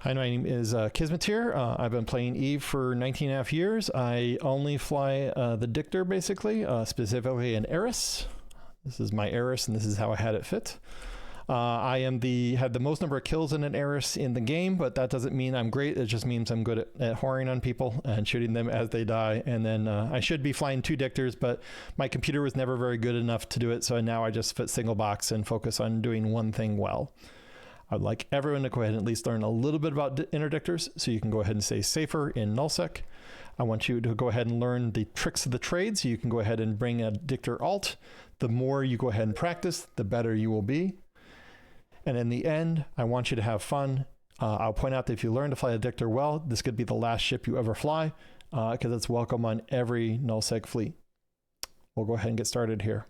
Hi, my name is Kismet here. I've been playing Eve for 19.5 years. I only fly the Dictor, basically, specifically an Eris. This is my Eris, and this is how I had it fit. I had the most number of kills in an Eris in the game, but that doesn't mean I'm great. It just means I'm good at whoring on people and shooting them as they die. And then I should be flying 2 Dictors, but my computer was never very good enough to do it. So now I just fit single box and focus on doing one thing well. I'd like everyone to go ahead and at least learn a little bit about interdictors so you can go ahead and stay safer in nullsec. I want you to go ahead and learn the tricks of the trade so you can go ahead and bring a Dictor alt. The more you go ahead and practice, the better you will be. And in the end, I want you to have fun. I'll point out that if you learn to fly a Dictor well, this could be the last ship you ever fly because it's welcome on every nullsec fleet. We'll go ahead and get started here.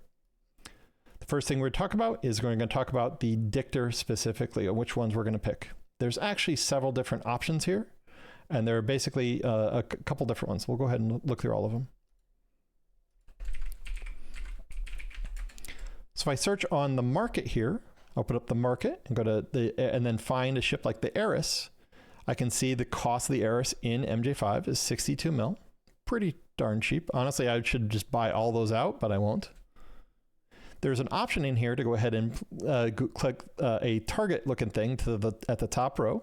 The first thing we're going to talk about is we're going to talk about the Dictor specifically, and which ones we're going to pick. There's actually several different options here, and there are basically a couple different ones. We'll go ahead and look through all of them. So if I search on the market here, I'll put up the market and go to and then find a ship like the Eris. I can see the cost of the Eris in MJ5 is 62 mil. Pretty darn cheap. Honestly, I should just buy all those out, but I won't. There's an option in here to go ahead and click a target looking thing at the top row,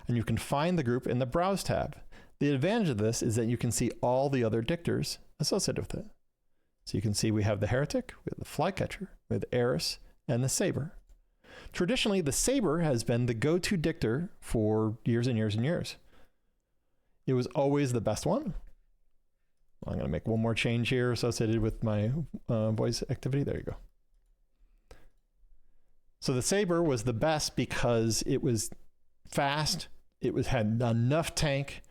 and you can find the group in the Browse tab. The advantage of this is that you can see all the other Dictors associated with it. So you can see we have the Heretic, we have the Flycatcher, we have the Eris, and the Saber. Traditionally, the Saber has been the go-to Dictor for years and years and years. It was always the best one. I'm going to make one more change here associated with my voice activity. There you go. So the Saber was the best because it was fast, had enough tank,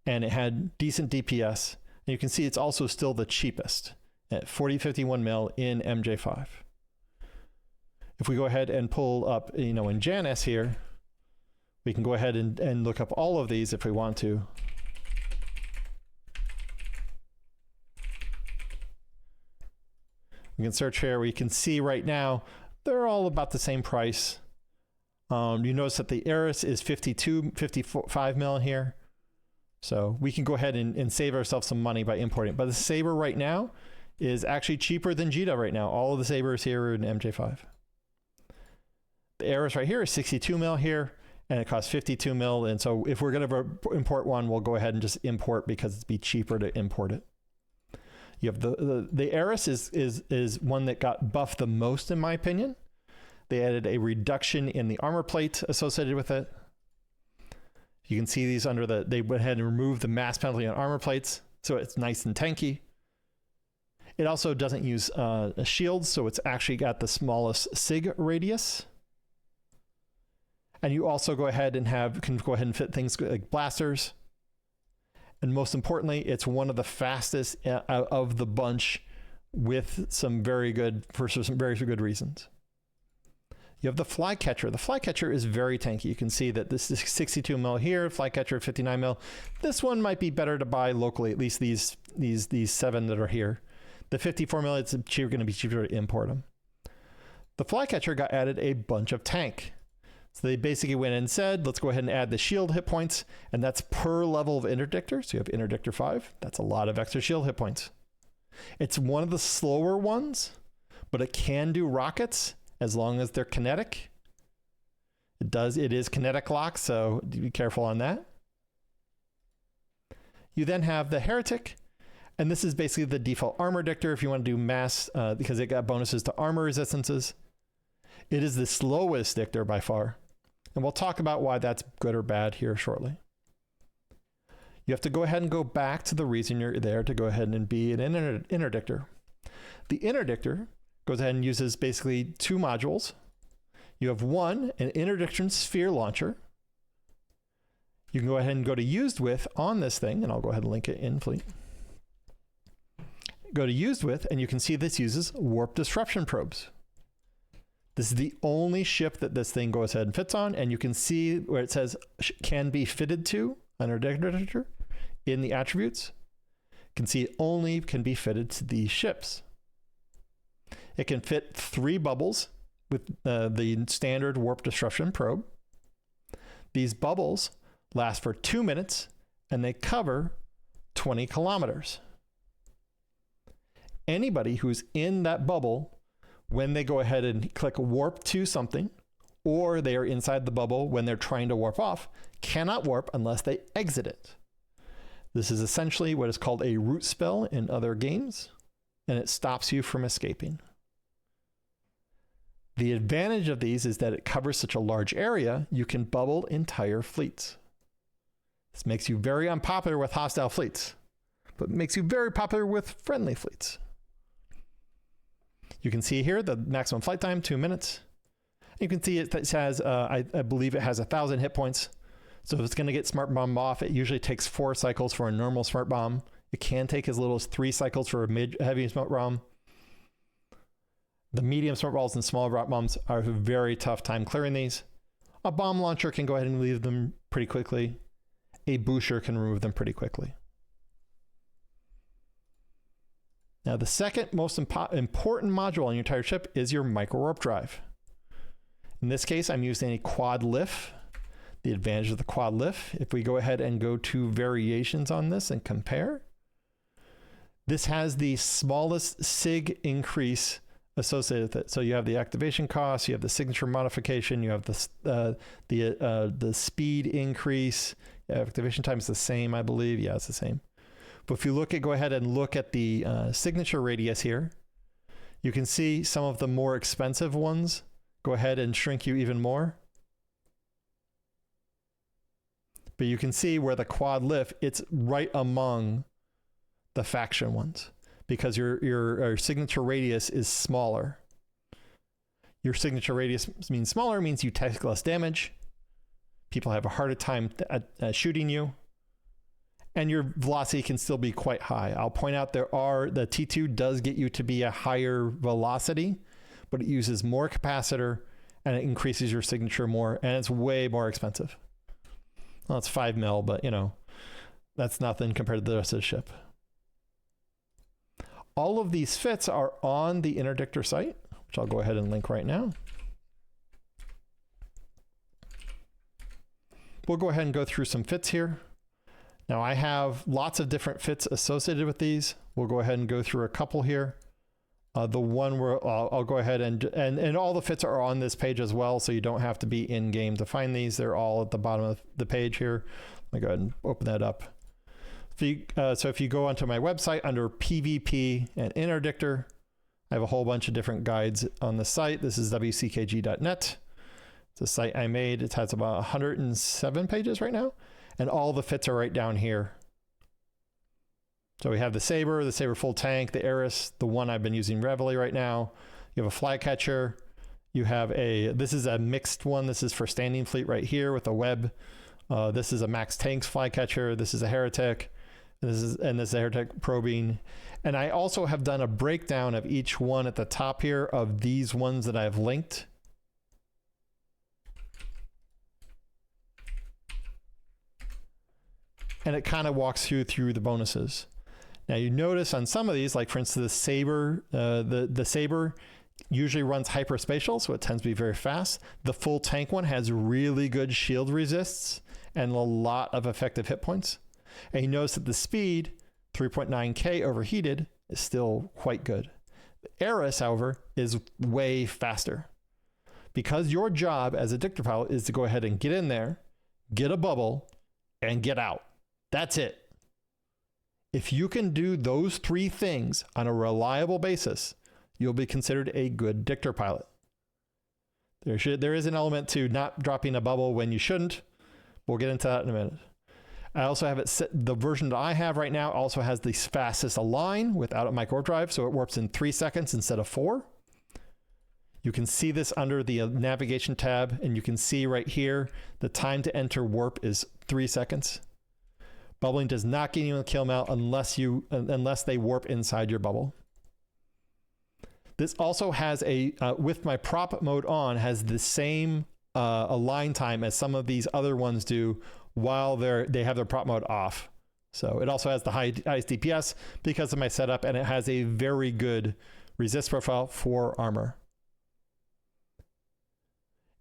and it had decent DPS. And you can see it's also still the cheapest at 4051 mil in MJ5. If we go ahead and pull up, in Janus here, we can go ahead and look up all of these if we want to. We can search here. We can see right now they're all about the same price. You notice that the Eris is 55 mil here. So we can go ahead and save ourselves some money by importing. But the Saber right now is actually cheaper than Jita right now. All of the Sabers here are in MJ5. The Eris right here is 62 mil here, and it costs 52 mil. And so if we're going to import one, we'll go ahead and just import because it'd be cheaper to import it. You have the Eris is one that got buffed the most, in my opinion. They added a reduction in the armor plate associated with it. You can see these they went ahead and removed the mass penalty on armor plates, so it's nice and tanky. It also doesn't use shields, so it's actually got the smallest SIG radius. And you also can go ahead and fit things like blasters. And most importantly, it's one of the fastest of the bunch with some very good reasons. You have the Flycatcher. The Flycatcher is very tanky. You can see that this is 62 mil here, Flycatcher 59 mil. This one might be better to buy locally, at least these 7 that are here. The 54 mil, it's going to be cheaper to import them. The Flycatcher got added a bunch of tank. So they basically went and said, let's go ahead and add the shield hit points, and that's per level of Interdictor. So you have Interdictor 5. That's a lot of extra shield hit points. It's one of the slower ones, but it can do rockets as long as they're kinetic. It is kinetic lock, so be careful on that. You then have the Heretic, and this is basically the default armor Dictor if you want to do mass, because it got bonuses to armor resistances. It is the slowest Dictor by far. And we'll talk about why that's good or bad here shortly. You have to go ahead and go back to the reason you're there to go ahead and be an interdictor. The interdictor goes ahead and uses basically 2 modules. You have one, an interdiction sphere launcher. You can go ahead and go to used with on this thing, and I'll go ahead and link it in fleet. Go to used with, and you can see this uses warp disruption probes. This is the only ship that this thing goes ahead and fits on, and you can see where it says can be fitted to under Interdictor in the attributes. You can see it only can be fitted to these ships. It can fit 3 bubbles with the standard warp disruption probe. These bubbles last for 2 minutes, and they cover 20 kilometers. Anybody who's in that bubble, when they go ahead and click warp to something, or they are inside the bubble when they're trying to warp off, cannot warp unless they exit it. This is essentially what is called a root spell in other games, and it stops you from escaping. The advantage of these is that it covers such a large area, you can bubble entire fleets. This makes you very unpopular with hostile fleets, but makes you very popular with friendly fleets. You can see here the maximum flight time, 2 minutes. You can see it has, I believe it has 1,000 hit points. So if it's going to get smart bomb off, it usually takes 4 cycles for a normal smart bomb. It can take as little as 3 cycles for a heavy smart bomb. The medium smart balls and small rock bombs are a very tough time clearing these. A bomb launcher can go ahead and leave them pretty quickly. A booster can remove them pretty quickly. Now, the second most important module on your entire ship is your micro warp drive. In this case, I'm using a quad lift. The advantage of the quad lift, if we go ahead and go to variations on this and compare, this has the smallest SIG increase associated with it. So you have the activation cost, you have the signature modification, you have the speed increase. Activation time is the same, I believe. Yeah, it's the same. But if you go ahead and look at the signature radius here, you can see some of the more expensive ones go ahead and shrink you even more. But you can see where the quad lift, it's right among the faction ones because your signature radius is smaller. Your signature radius means smaller, means you take less damage. People have a harder time at shooting you. And your velocity can still be quite high. I'll point out the T2 does get you to be a higher velocity, but it uses more capacitor and it increases your signature more, and it's way more expensive. Well, it's 5 mil, but that's nothing compared to the rest of the ship. All of these fits are on the Interdictor site, which I'll go ahead and link right now. We'll go ahead and go through some fits here. Now I have lots of different fits associated with these. We'll go ahead and go through a couple here. The one where I'll go ahead and all the fits are on this page as well, so you don't have to be in game to find these. They're all at the bottom of the page here. Let me go ahead and open that up. So if you go onto my website under PvP and Interdictor, I have a whole bunch of different guides on the site. This is wckg.net. It's a site I made. It has about 107 pages right now, and all the fits are right down here. So we have the Saber full tank, the Eris, the one I've been using Reveille right now. You have a Flycatcher. You have this is a mixed one. This is for standing fleet right here with a web. This is a Max Tanks Flycatcher. This is a Heretic. This is a Heretic probing. And I also have done a breakdown of each one at the top here of these ones that I've linked. And it kind of walks you through the bonuses. Now you notice on some of these, like for instance, the Saber, the Saber usually runs hyperspatial, so it tends to be very fast. The full tank one has really good shield resists and a lot of effective hit points. And you notice that the speed, 3.9K overheated, is still quite good. The Eris, however, is way faster. Because your job as a Dictor pilot is to go ahead and get in there, get a bubble, and get out. That's it. If you can do those 3 things on a reliable basis, you'll be considered a good Dictor pilot. There is an element to not dropping a bubble when you shouldn't. We'll get into that in a minute. I also have it set, the version that I have right now also has the fastest align without a micro warp drive, so it warps in 3 seconds instead of 4. You can see this under the navigation tab, and you can see right here, the time to enter warp is 3 seconds. Bubbling does not get you a kill mount unless they warp inside your bubble. This also has with my prop mode on, has the same align time as some of these other ones do while they have their prop mode off. So it also has the highest DPS because of my setup, and it has a very good resist profile for armor.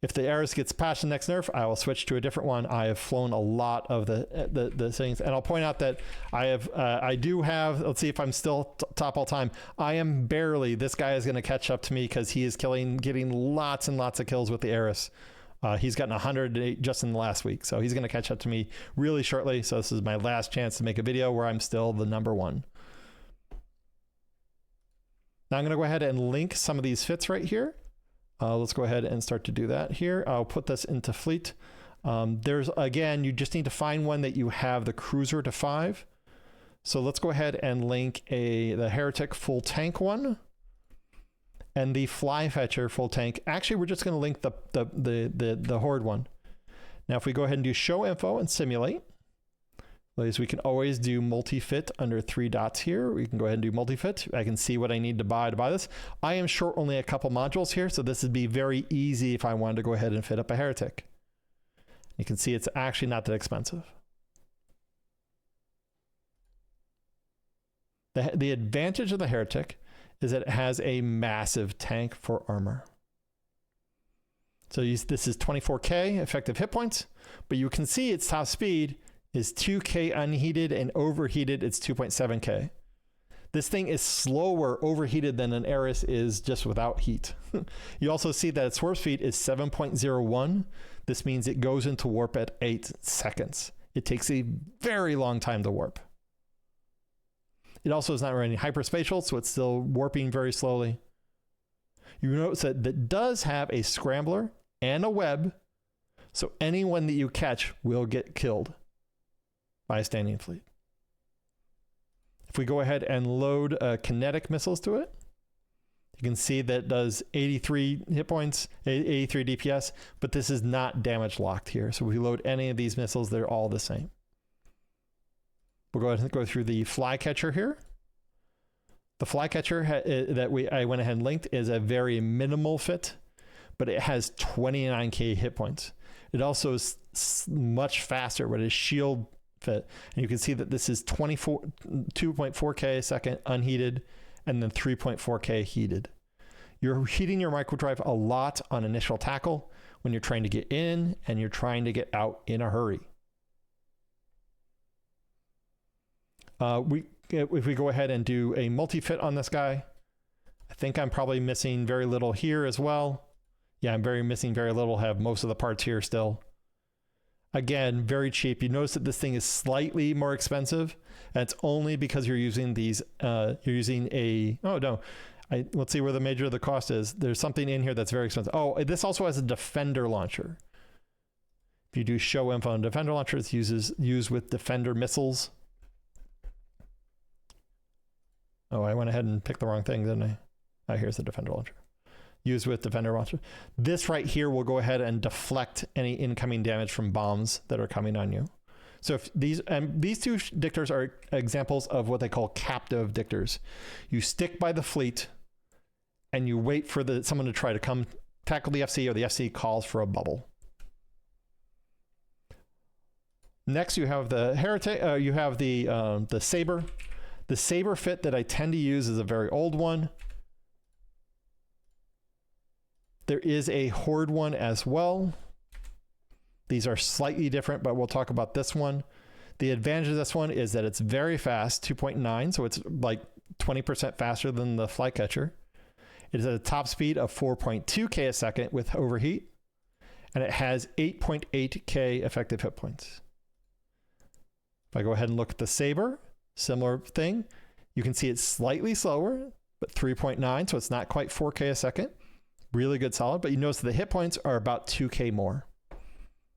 If the Eris gets patched in the next nerf, I will switch to a different one. I have flown a lot of the things, and I'll point out that I do have. Let's see if I'm still top all time. I am barely. This guy is going to catch up to me because he is getting lots and lots of kills with the Eris. He's gotten 108 just in the last week, so he's going to catch up to me really shortly. So this is my last chance to make a video where I'm still the #1. Now I'm going to go ahead and link some of these fits right here. Let's go ahead and start to do that here. I'll put this into fleet. Again, you just need to find one that you have the cruiser to 5. So let's go ahead and link the Heretic full tank one and the Flyfetcher full tank. Actually, we're just going to link the Horde one. Now, if we go ahead and do show info and simulate, we can always do multi-fit under 3 dots here. We can go ahead and do multi-fit. I can see what I need to buy this. I am short only a couple modules here, so this would be very easy if I wanted to go ahead and fit up a Heretic. You can see it's actually not that expensive. The advantage of the Heretic is that it has a massive tank for armor. So this is 24k effective hit points, but you can see its top speed is 2k unheated, and overheated it's 2.7k. This thing is slower overheated than an Eris is just without heat. You also see that its warp speed is 7.01. This means it goes into warp at 8 seconds. It takes a very long time to warp. It also is not running hyperspatial, so it's still warping very slowly. You notice that it does have a scrambler and a web, so anyone that you catch will get killed by a standing fleet. If we go ahead and load kinetic missiles to it, you can see that it does 83 hit points, 83 DPS, but this is not damage locked here. So if we load any of these missiles, they're all the same. We'll go ahead and go through the Flycatcher here. The Flycatcher I went ahead and linked is a very minimal fit, but it has 29k hit points. It also is much faster, but it's shield fit, and you can see that this is 2.4k a second unheated, and then 3.4k heated. You're heating your microdrive a lot on initial tackle when you're trying to get in and you're trying to get out in a hurry. If we go ahead and do a multi-fit on this guy, I think I'm probably missing very little here as well. Yeah, I'm missing very little, have most of the parts here still. Again, very cheap. You notice that this thing is slightly more expensive. And it's only because you're using these, let's see where the major of the cost is. There's something in here that's very expensive. Oh, this also has a Defender launcher. If you do show info on Defender launcher, it's used with Defender missiles. Oh, I went ahead and picked the wrong thing, didn't I? Oh, here's the Defender launcher. Used with Defender launcher. This right here will go ahead and deflect any incoming damage from bombs that are coming on you. So if these two dictors are examples of what they call captive dictors. You stick by the fleet and you wait for someone to try to come tackle the FC, or the FC calls for a bubble. Next, you have the Heretic. You have the Saber. The Saber fit that I tend to use is a very old one. There is a Horde one as well. These are slightly different, but we'll talk about this one. The advantage of this one is that it's very fast, 2.9, so it's like 20% faster than the Flycatcher. It is at a top speed of 4.2k a second with overheat, and it has 8.8k effective hit points. If I go ahead and look at the Saber, similar thing. You can see it's slightly slower, but 3.9, so it's not quite 4k a second. Really good solid, but you notice the hit points are about 2k more.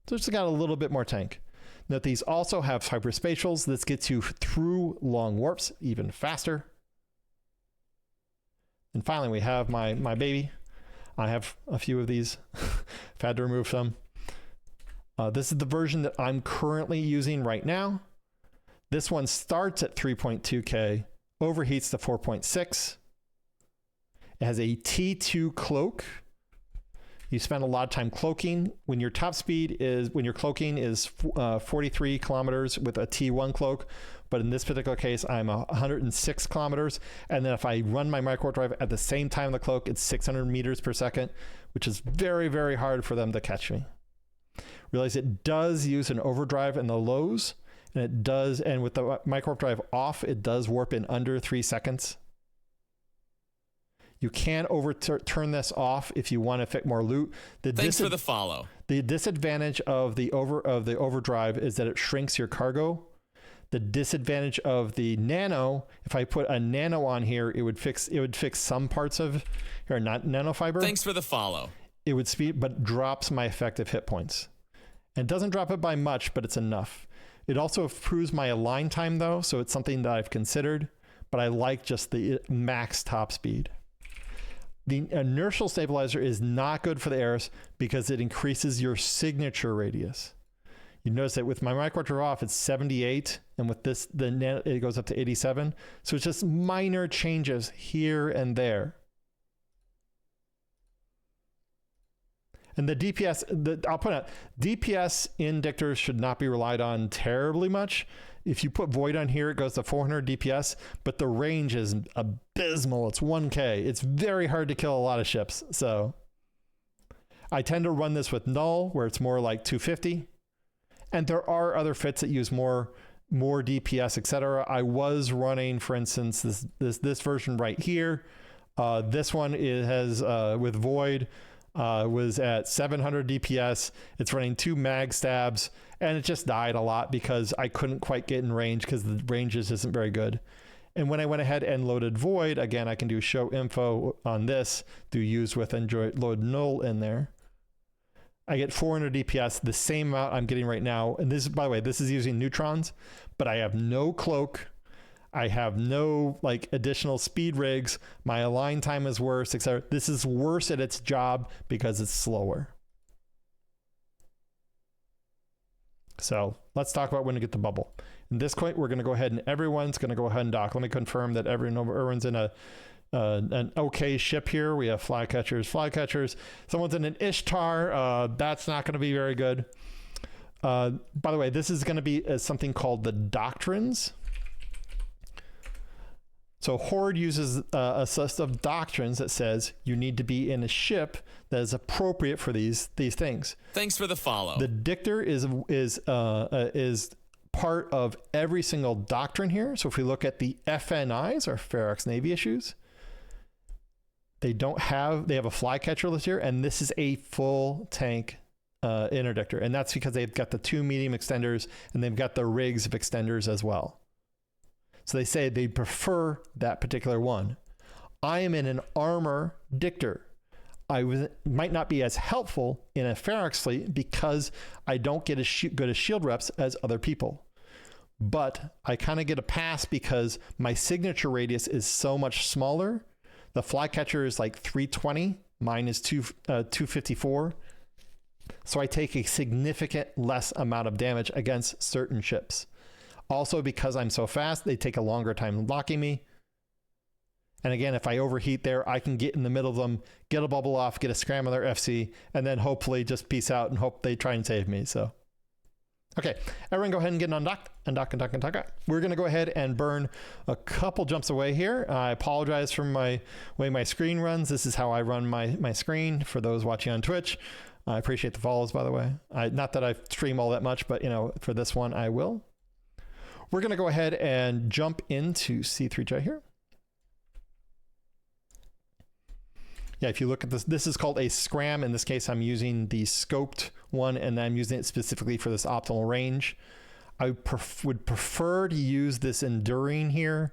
So it's got a little bit more tank. Note these also have hyperspatials. This gets you through long warps even faster. And finally, we have my baby. I have a few of these. I've had to remove some. This is the version that I'm currently using right now. This one starts at 3.2k, overheats to 4.6. It has a T2 cloak. You spend a lot of time cloaking. When your top speed is, when you're cloaking is 43 kilometers with a T1 cloak. But in this particular case, I'm 106 kilometers. And then if I run my micro drive at the same time the cloak, it's 600 meters per second, which is very, very hard for them to catch me. Realize it does use an overdrive in the lows, and it does, and with the micro drive off, it does warp in under 3 seconds. You can overturn this off if you want to fit more loot. Thanks for the follow. The disadvantage of the overdrive is that it shrinks your cargo. The disadvantage of the nano, if I put a nano on here, it would fix some parts of here, not nanofiber. Thanks for the follow. It would speed, but drops my effective hit points. And doesn't drop it by much, but it's enough. It also improves my align time though, so it's something that I've considered, but I like just the max top speed. The inertial stabilizer is not good for the Eris because it increases your signature radius. You notice that with my micro drive off, it's 78, and with this, it goes up to 87. So it's just minor changes here and there. And the DPS, I'll point out, DPS Interdictors should not be relied on terribly much. If you put Void on here, it goes to 400 DPS, but the range is abysmal. It's 1K. It's very hard to kill a lot of ships. So I tend to run this with Null, where it's more like 250. And there are other fits that use more DPS, etc. I was running, for instance, this version right here. This one has with Void. Was at 700 DPS. It's running 2 mag stabs, and it just died a lot because I couldn't quite get in range because the range just isn't very good. And when I went ahead and loaded Void, again, I can do show info on this, do use with and load null in there. I get 400 DPS, the same amount I'm getting right now. And this, by the way, this is using neutrons, but I have no cloak. I have no like additional speed rigs. My align time is worse, etc. This is worse at its job because it's slower. So let's talk about when to get the bubble. In this point, we're going to go ahead and everyone's going to go ahead and dock. Let me confirm that everyone's in an okay ship here. We have flycatchers. Someone's in an Ishtar. That's not going to be very good. By the way, this is going to be something called the doctrines. So Horde uses a set of doctrines that says you need to be in a ship that is appropriate for these things. Thanks for the follow. The Dictor is part of every single doctrine here. So if we look at the FNIs, or Ferox Navy issues, they have a flycatcher list here, and this is a full tank interdictor, and that's because they've got the 2 medium extenders and they've got the rigs of extenders as well. So they say they prefer that particular one. I am in an armor Dictor. Might not be as helpful in a Ferox fleet because I don't get as good as shield reps as other people. But I kind of get a pass because my signature radius is so much smaller. The flycatcher is like 320, mine is 254. So I take a significant less amount of damage against certain ships. Also, because I'm so fast, they take a longer time locking me. And again, if I overheat there, I can get in the middle of them, get a bubble off, get a scrambler FC, and then hopefully just peace out and hope they try and save me. So, okay, everyone go ahead and get undock. We're going to go ahead and burn a couple jumps away here. I apologize for my way my screen runs. This is how I run my screen for those watching on Twitch. I appreciate the follows, by the way. Not that I stream all that much, but for this one, I will. We're going to go ahead and jump into C3J here. Yeah, if you look at this is called a scram. In this case, I'm using the scoped one, and I'm using it specifically for this optimal range. I would prefer to use this enduring here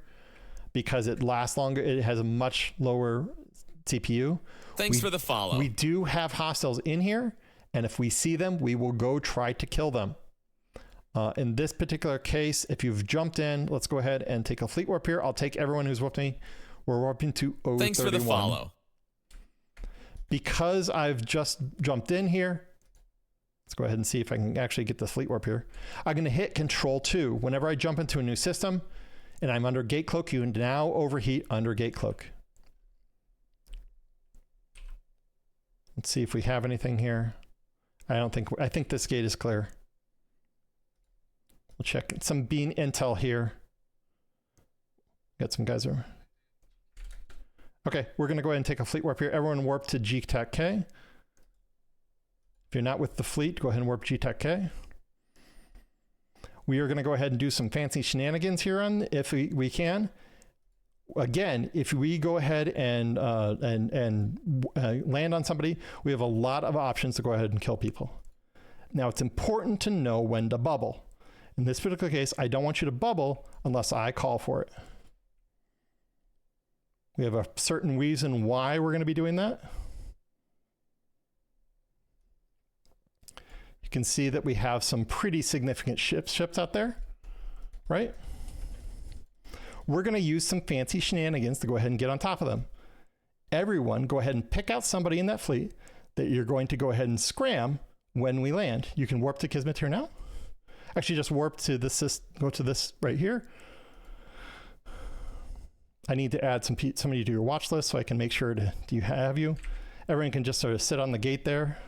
because it lasts longer. It has a much lower CPU. Thanks for the follow. We do have hostiles in here, and if we see them, we will go try to kill them. In this particular case, if you've jumped in, let's go ahead and take a fleet warp here. I'll take everyone who's warped me. We're warping to 031. Thanks for the follow. Because I've just jumped in here, let's go ahead and see if I can actually get the fleet warp here. I'm going to hit Control 2. Whenever I jump into a new system and I'm under gate cloak, you now overheat under gate cloak. Let's see if we have anything here. I think this gate is clear. We'll check some bean intel here. Got some guys over. Okay, we're going to go ahead and take a fleet warp here. Everyone warp to GTAC-K. If you're not with the fleet, go ahead and warp GTAC-K. We are going to go ahead and do some fancy shenanigans here on, if we can. Again, if we go ahead and land on somebody, we have a lot of options to go ahead and kill people. Now, it's important to know when to bubble. In this particular case, I don't want you to bubble unless I call for it. We have a certain reason why we're going to be doing that. You can see that we have some pretty significant ships out there, right? We're going to use some fancy shenanigans to go ahead and get on top of them. Everyone, go ahead and pick out somebody in that fleet that you're going to go ahead and scram when we land. You can warp to Kismet here now. Actually, just warp to this, go to this right here. I need to add somebody to your watch list so I can make sure to have you. Everyone can just sort of sit on the gate there.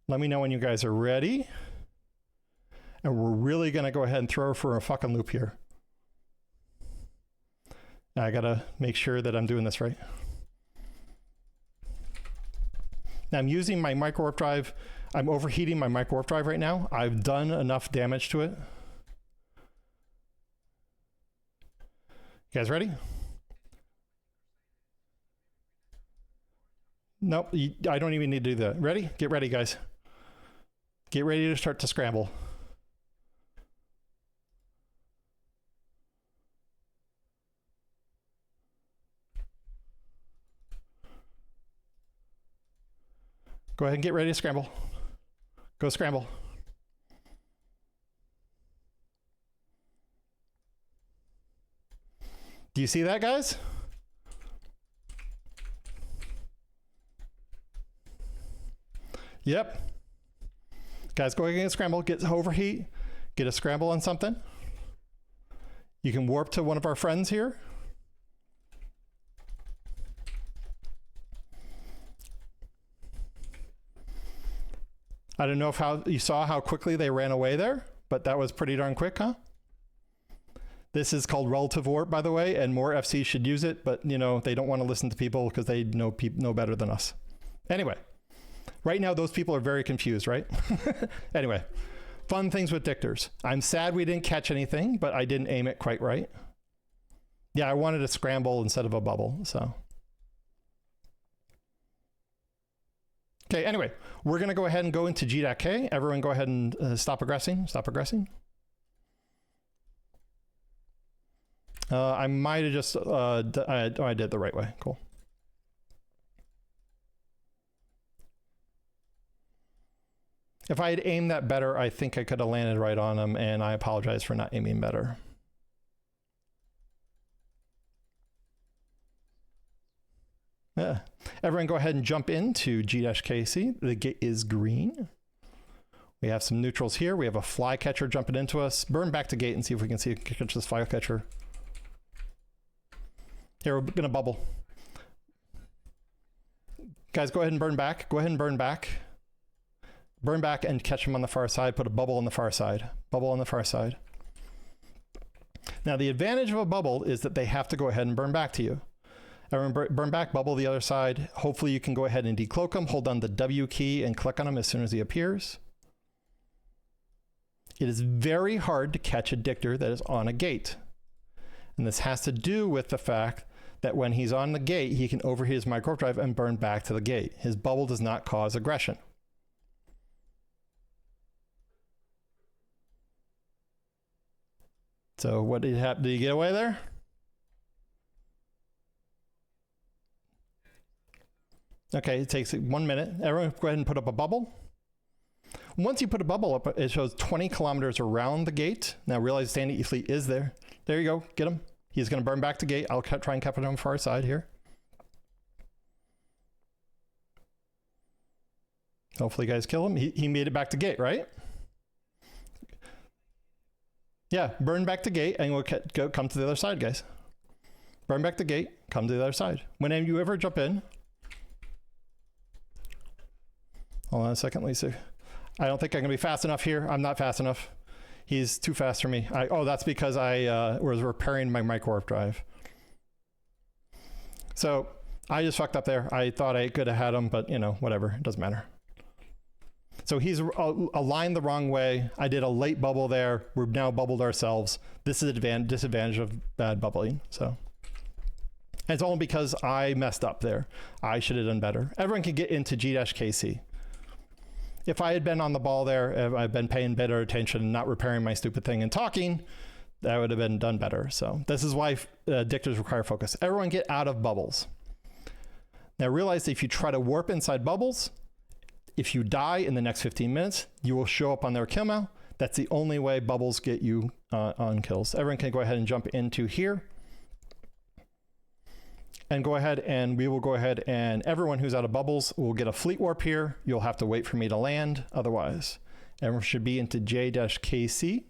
Let me know when you guys are ready. And we're really going to go ahead and throw for a fucking loop here. Now I got to make sure that I'm doing this right. Now I'm using my micro warp drive. I'm overheating my micro warp drive right now. I've done enough damage to it. You guys ready? Nope, I don't even need to do that. Ready? Get ready, guys. Get ready to start to scramble. Go ahead and get ready to scramble. Go scramble. Do you see that, guys? Yep. Guys, go ahead and get a scramble. Get overheat. Get a scramble on something. You can warp to one of our friends here. I don't know if you saw how quickly they ran away there, but that was pretty darn quick, huh? This is called relative warp, by the way, and more FCs should use it, but you know, they don't want to listen to people because they know better than us. Anyway, right now those people are very confused, right? Anyway, fun things with dictors. I'm sad we didn't catch anything, but I didn't aim it quite right. Yeah, I wanted a scramble instead of a bubble, so. Okay, anyway, we're going to go ahead and go into G.K. Everyone go ahead and stop aggressing. Stop aggressing. I might have just, I did it the right way. Cool. If I had aimed that better, I think I could have landed right on him, and I apologize for not aiming better. Yeah. Everyone go ahead and jump into G-KC. The gate is green. We have some neutrals here. We have a flycatcher jumping into us. Burn back to gate and see if we can catch this flycatcher. Here, we're going to bubble. Guys, go ahead and burn back. Go ahead and burn back. Burn back and catch them on the far side. Put a bubble on the far side. Bubble on the far side. Now, the advantage of a bubble is that they have to go ahead and burn back to you. Everyone burn back, bubble the other side. Hopefully you can go ahead and decloak him. Hold down the W key and click on him as soon as he appears. It is very hard to catch a dictor that is on a gate. And this has to do with the fact that when he's on the gate, he can overheat his micro warp drive and burn back to the gate. His bubble does not cause aggression. So what did happen? Did he get away there? Okay, it takes 1 minute. Everyone go ahead and put up a bubble. Once you put a bubble up, it shows 20 kilometers around the gate. Now realize standing fleet is there. There you go, get him. He's gonna burn back to gate. I'll try and capture him on the far side here. Hopefully you guys kill him. He made it back to gate, right? Yeah, burn back to gate and we'll come to the other side, guys. Burn back to gate, come to the other side. Whenever you ever jump in, Hold on a second, Lisa. I don't think I'm going to be fast enough here. I'm not fast enough. He's too fast for me. Oh, that's because I was repairing my micro drive. So I just fucked up there. I thought I could have had him, but you know, whatever. It doesn't matter. So he's aligned the wrong way. I did a late bubble there. We've now bubbled ourselves. This is a disadvantage of bad bubbling. So and it's only because I messed up there. I should have done better. Everyone can get into G-KC. If I had been on the ball there, if I'd been paying better attention and not repairing my stupid thing and talking, that would have been done better. So this is why dictors require focus. Everyone get out of bubbles. Now realize that if you try to warp inside bubbles, if you die in the next 15 minutes, you will show up on their kill mail. That's the only way bubbles get you on kills. Everyone can go ahead and jump into here. And go ahead and we will go ahead and everyone who's out of bubbles will get a fleet warp here. You'll have to wait for me to land. Otherwise, everyone should be into J-KC.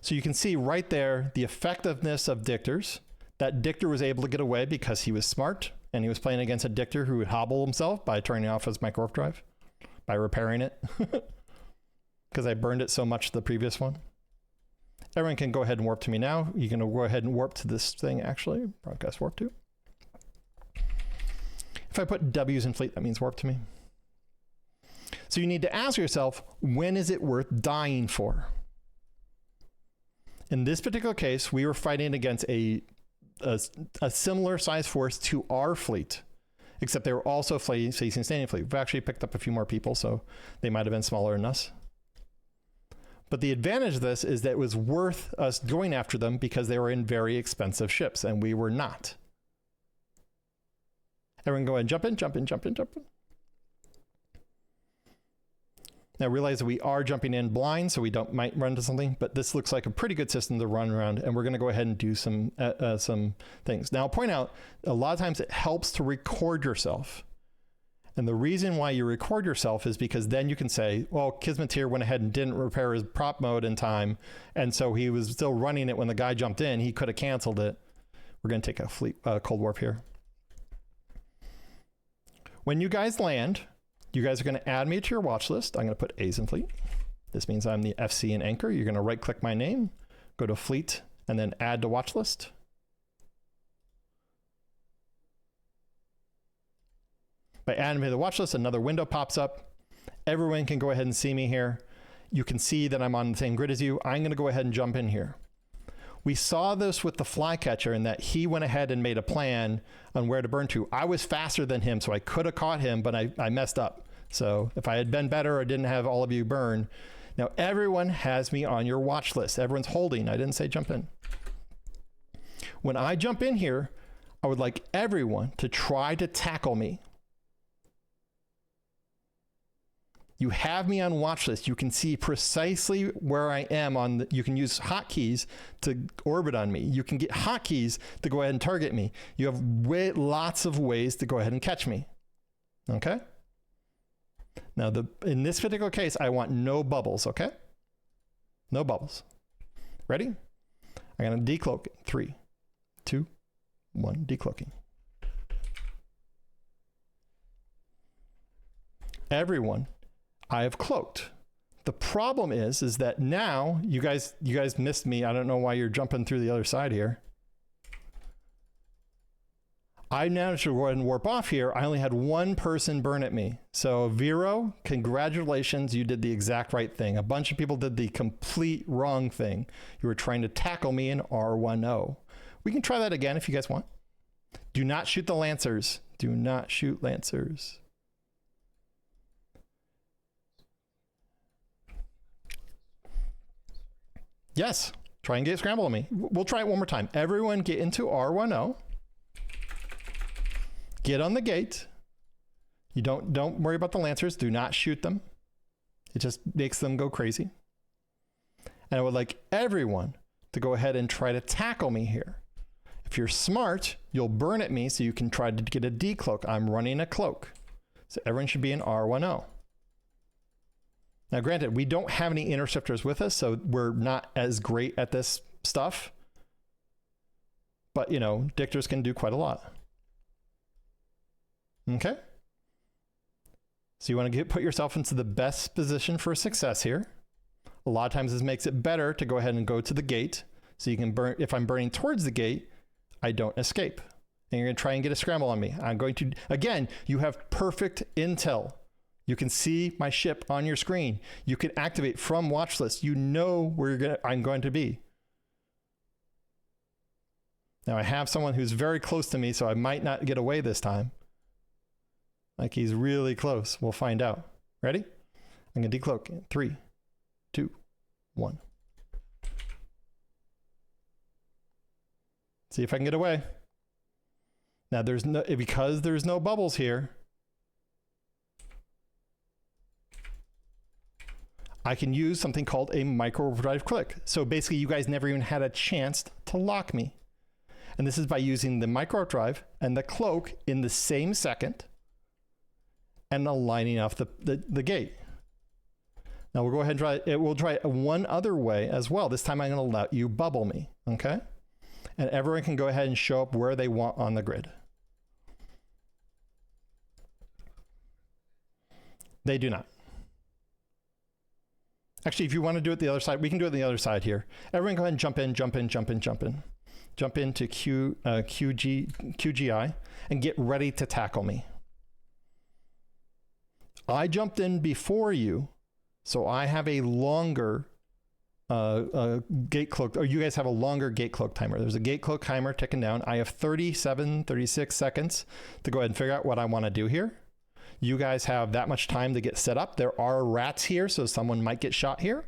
So you can see right there the effectiveness of dictors. That dictor was able to get away because he was smart and he was playing against a dictor who would hobble himself by turning off his micro drive, by repairing it. Because I burned it so much the previous one. Everyone can go ahead and warp to me now. You can go ahead and warp to this thing, actually. Broadcast warp to. If I put W's in fleet, that means warp to me. So you need to ask yourself, when is it worth dying for? In this particular case, we were fighting against a similar size force to our fleet, except they were also facing standing fleet. We've actually picked up a few more people, so they might have been smaller than us. But the advantage of this is that it was worth us going after them because they were in very expensive ships and we were not. Everyone go ahead and jump in, jump in, jump in, jump in. Now realize that we are jumping in blind, so we might run into something, but this looks like a pretty good system to run around, and we're going to go ahead and do some things. Now I'll point out, a lot of times it helps to record yourself. And the reason why you record yourself is because then you can say, well, Kismeteer went ahead and didn't repair his prop mode in time, and so he was still running it when the guy jumped in. He could have canceled it. We're going to take a cold warp here. When you guys land, you guys are going to add me to your watch list. I'm going to put A's in fleet. This means I'm the FC and anchor. You're going to right click my name, go to fleet, and then add to watch list. By adding me to the watch list, another window pops up. Everyone can go ahead and see me here. You can see that I'm on the same grid as you. I'm going to go ahead and jump in here. We saw this with the flycatcher in that he went ahead and made a plan on where to burn to. I was faster than him, so I could have caught him, but I messed up. So if I had been better or didn't have all of you burn. Now everyone has me on your watch list. Everyone's holding. I didn't say jump in. When I jump in here, I would like everyone to try to tackle me. You have me on watch list. You can see precisely where I am on you can use hotkeys to orbit on me. You can get hotkeys to go ahead and target me. You have lots of ways to go ahead and catch me. Okay? Now, in this particular case, I want no bubbles, okay? No bubbles. Ready? I'm going to decloak it. 3, 2, 1, decloaking. Everyone, I have cloaked. The problem is that now you guys missed me. I don't know why you're jumping through the other side here. I now should go ahead and warp off here. I only had one person burn at me. So Vero, congratulations. You did the exact right thing. A bunch of people did the complete wrong thing. You were trying to tackle me in R10. We can try that again if you guys want. Do not shoot the Lancers. Do not shoot Lancers. Yes, try and get scramble on me. We'll try it one more time. Everyone get into R10. Get on the gate. You don't worry about the Lancers. Do not shoot them. It just makes them go crazy. And I would like everyone to go ahead and try to tackle me here. If you're smart, you'll burn at me so you can try to get a decloak. I'm running a cloak. So everyone should be in R10. Now, granted, we don't have any interceptors with us, so we're not as great at this stuff. But, you know, dictors can do quite a lot. Okay. So you want to put yourself into the best position for success here. A lot of times this makes it better to go ahead and go to the gate. So you can burn, if I'm burning towards the gate, I don't escape. And you're going to try and get a scramble on me. I'm going to, again, you have perfect intel. You can see my ship on your screen. You can activate from watch list. You know where I'm going to be. Now I have someone who's very close to me, so I might not get away this time. Like he's really close. We'll find out. Ready? I'm going to decloak in 3, 2, 1. See if I can get away. Now because there's no bubbles here, I can use something called a micro overdrive click. So basically you guys never even had a chance to lock me. And this is by using the micro overdrive and the cloak in the same second and aligning off the gate. Now we'll go ahead and try it. We'll try it one other way as well. This time I'm going to let you bubble me, okay? And everyone can go ahead and show up where they want on the grid. They do not. Actually, if you want to do it the other side, we can do it the other side here. Everyone go ahead and jump in, jump in, jump in, jump in. Jump into QGI and get ready to tackle me. I jumped in before you, so I have a longer gate cloak, or you guys have a longer gate cloak timer. There's a gate cloak timer ticking down. I have 36 seconds to go ahead and figure out what I want to do here. You guys have that much time to get set up. There are rats here, so someone might get shot here.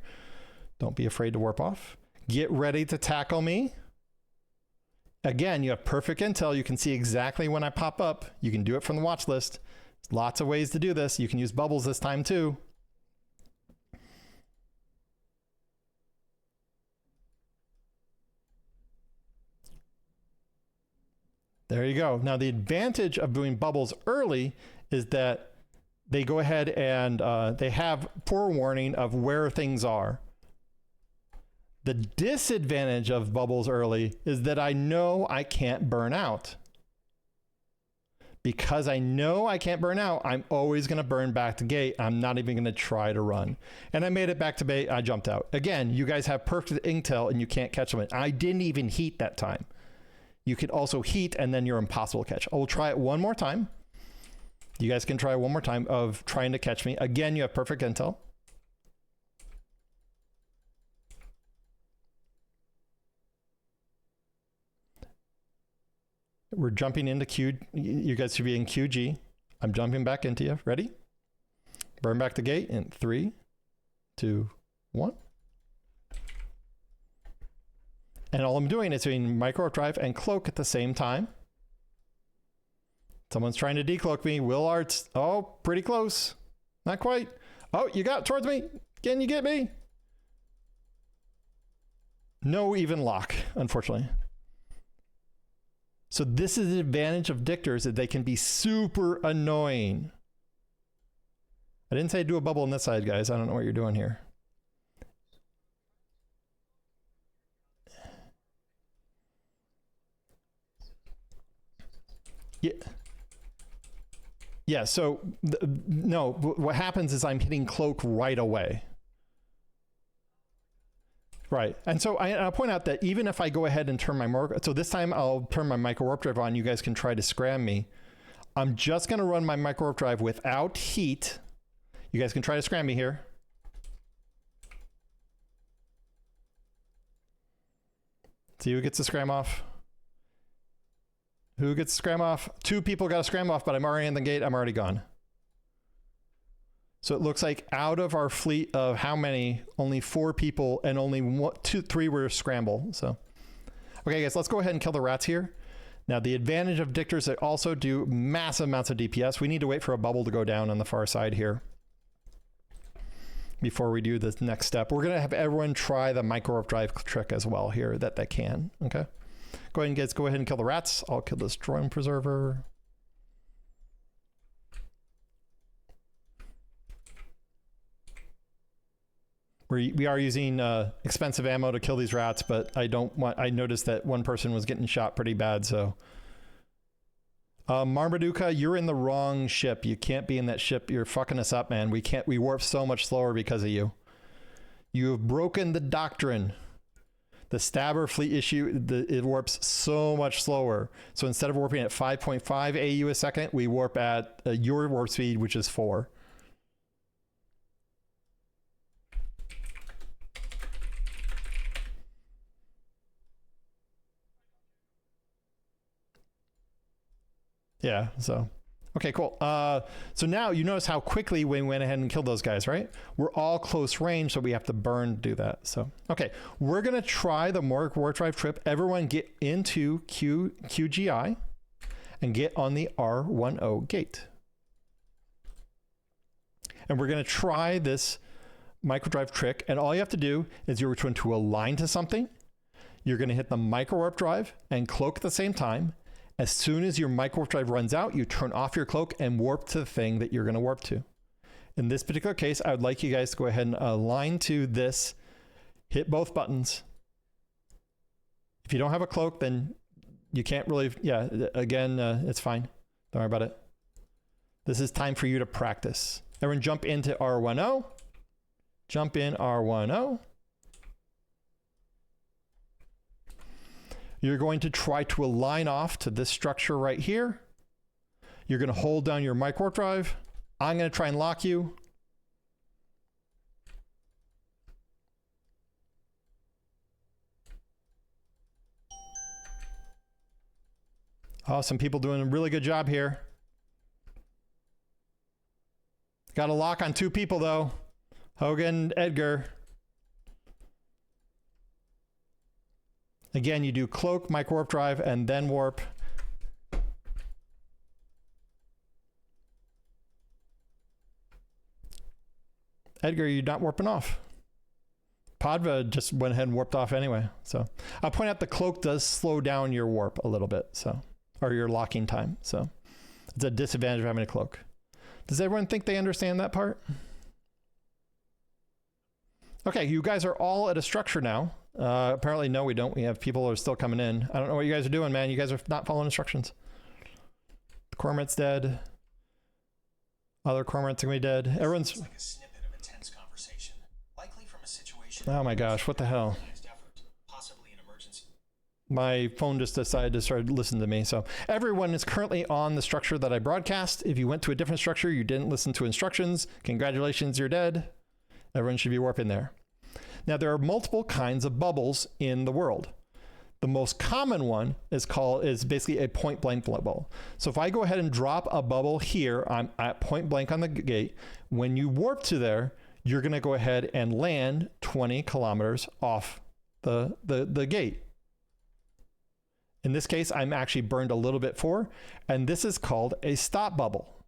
Don't be afraid to warp off. Get ready to tackle me. Again, you have perfect intel. You can see exactly when I pop up. You can do it from the watch list. Lots of ways to do this. You can use bubbles this time too. There you go. Now the advantage of doing bubbles early is that they go ahead and they have forewarning of where things are. The disadvantage of bubbles early is that I know I can't burn out. Because I know I can't burn out, I'm always going to burn back to gate. I'm not even going to try to run. And I made it back to bait. I jumped out. Again, you guys have perfect intel and you can't catch them. I didn't even heat that time. You could also heat and then you're impossible to catch. I will try it one more time. You guys can try one more time of trying to catch me. Again, you have perfect intel. We're jumping into Q. You guys should be in QG. I'm jumping back into you. Ready? Burn back the gate in 3, 2, 1. And all I'm doing is doing micro drive and cloak at the same time. Someone's trying to decloak me. Will Arts. Oh, pretty close. Not quite. Oh, you got towards me. Can you get me? No even lock, unfortunately. So this is the advantage of dictors, that they can be super annoying. I didn't say do a bubble on this side, guys. I don't know what you're doing here. Yeah. Yeah, so no, what happens is I'm hitting cloak right away. Right, and so I'll point out that even if I go ahead and turn my so this time I'll turn my micro warp drive on. You guys can try to scram me. I'm just going to run my micro warp drive without heat. You guys can try to scram me here. See who gets the scram off. Who gets the scram off? 2 people got a scram off, but I'm already in the gate. I'm already gone. So it looks like out of our fleet of how many, only 4 people and only 3 were scramble. So, okay, guys, let's go ahead and kill the rats here. Now, the advantage of dictors, they also do massive amounts of DPS. We need to wait for a bubble to go down on the far side here before we do this next step. We're going to have everyone try the micro warp drive trick as well here that they can. Okay, go ahead and guys, go ahead and kill the rats. I'll kill this drone preserver. We are using expensive ammo to kill these rats, but I noticed that one person was getting shot pretty bad, so Marmaduke, you're in the wrong ship. You can't be in that ship. You're fucking us up, man. We warp so much slower because of you. You have broken the doctrine. The Stabber fleet issue, it warps so much slower. So instead of warping at 5.5 AU a second, we warp at your warp speed, which is 4. Yeah, so okay, cool. So now you notice how quickly we went ahead and killed those guys, right? We're all close range, so we have to burn to do that. So okay, we're gonna try the Morg warp drive trip. Everyone get into QGI and get on the R10 gate. And we're gonna try this microdrive trick, and all you have to do is you're going to align to something. You're gonna hit the micro warp drive and cloak at the same time. As soon as your micro warp drive runs out, you turn off your cloak and warp to the thing that you're going to warp to. In this particular case, I would like you guys to go ahead and align to this, hit both buttons. If you don't have a cloak, then you can't really, yeah, again, it's fine. Don't worry about it. This is time for you to practice. Everyone jump into R10. Jump in R10. You're going to try to align off to this structure right here. You're going to hold down your micro warp drive. I'm going to try and lock you. Oh, some people doing a really good job here. Got a lock on 2 people though. Hogan, Edgar. Again, you do cloak, micro warp drive, and then warp. Edgar, you're not warping off. Padva just went ahead and warped off anyway. So I'll point out the cloak does slow down your warp a little bit, so, or your locking time. So it's a disadvantage of having a cloak. Does everyone think they understand that part? Okay, you guys are all at a structure now. Apparently, no, we don't. We have people who are still coming in. I don't know what you guys are doing, man. You guys are not following instructions. Cormorant's dead. Other Cormorant's gonna be dead. Everyone's like a snippet of a tense conversation, likely from a situation. Oh my gosh, what the hell? Possibly an emergency. My phone just decided to start listening to me. So everyone is currently on the structure that I broadcast. If you went to a different structure, you didn't listen to instructions. Congratulations, you're dead. Everyone should be warping there. Now, there are multiple kinds of bubbles in the world. The most common one is basically a point blank bubble. So if I go ahead and drop a bubble here, I'm at point blank on the gate. When you warp to there, you're going to go ahead and land 20 kilometers off the gate. In this case, I'm actually burned a little bit for, and this is called a stop bubble.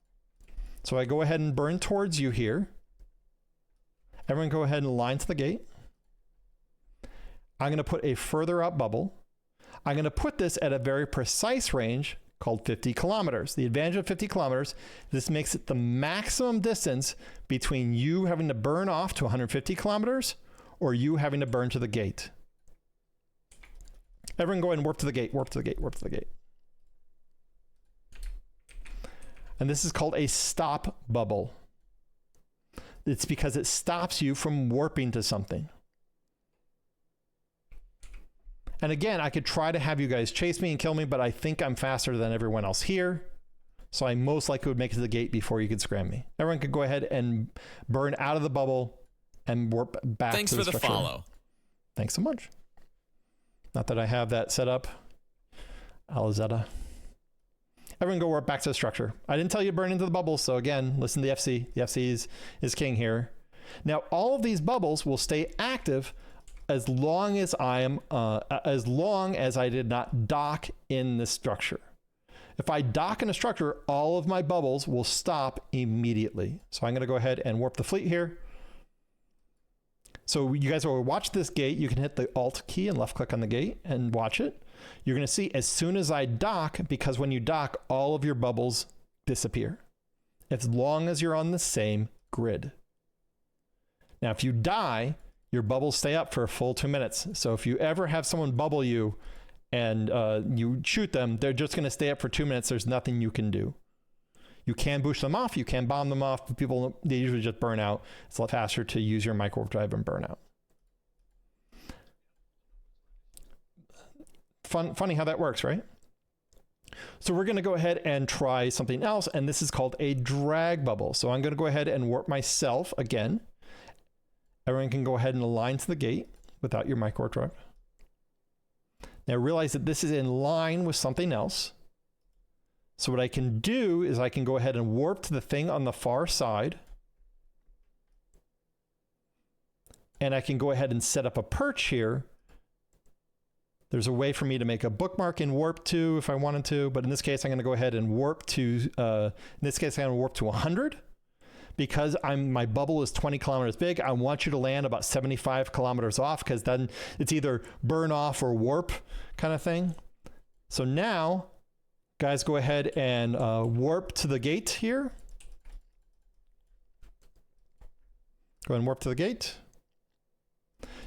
So I go ahead and burn towards you here. Everyone go ahead and align to the gate. I'm going to put a further up bubble. I'm going to put this at a very precise range called 50 kilometers. The advantage of 50 kilometers, this makes it the maximum distance between you having to burn off to 150 kilometers or you having to burn to the gate. Everyone go ahead and warp to the gate, warp to the gate, warp to the gate. And this is called a stop bubble. It's because it stops you from warping to something. And again, I could try to have you guys chase me and kill me, but I think I'm faster than everyone else here. So I most likely would make it to the gate before you could scram me. Everyone could go ahead and burn out of the bubble and warp back Thanks to the for the structure. follow. Thanks so much. Not that I have that set up. Alizetta. Everyone go warp back to the structure. I didn't tell you to burn into the bubbles, so again, listen to the FC. The FC is king here. Now, all of these bubbles will stay active as long as I did not dock in the structure. If I dock in a structure, all of my bubbles will stop immediately. So I'm going to go ahead and warp the fleet here. So you guys will watch this gate. You can hit the Alt key and left click on the gate and watch it. You're going to see as soon as I dock, because when you dock, all of your bubbles disappear, as long as you're on the same grid. Now, if you die, your bubbles stay up for a full 2 minutes. So if you ever have someone bubble you and you shoot them, they're just going to stay up for 2 minutes. There's nothing you can do. You can boost them off. You can bomb them off. But people, they usually just burn out. It's a lot faster to use your micro drive and burn out. Funny how that works, right? So we're going to go ahead and try something else, and this is called a drag bubble. So I'm going to go ahead and warp myself again. Everyone can go ahead and align to the gate without your micro drive. Now realize that this is in line with something else. So what I can do is I can go ahead and warp to the thing on the far side. And I can go ahead and set up a perch here. There's a way for me to make a bookmark in warp to if I wanted to, but in this case, I'm going to go ahead and warp to, in this case, I'm going to warp to 100. Because my bubble is 20 kilometers big, I want you to land about 75 kilometers off, because then it's either burn off or warp kind of thing. So now, guys, go ahead and warp to the gate here. Go ahead and warp to the gate.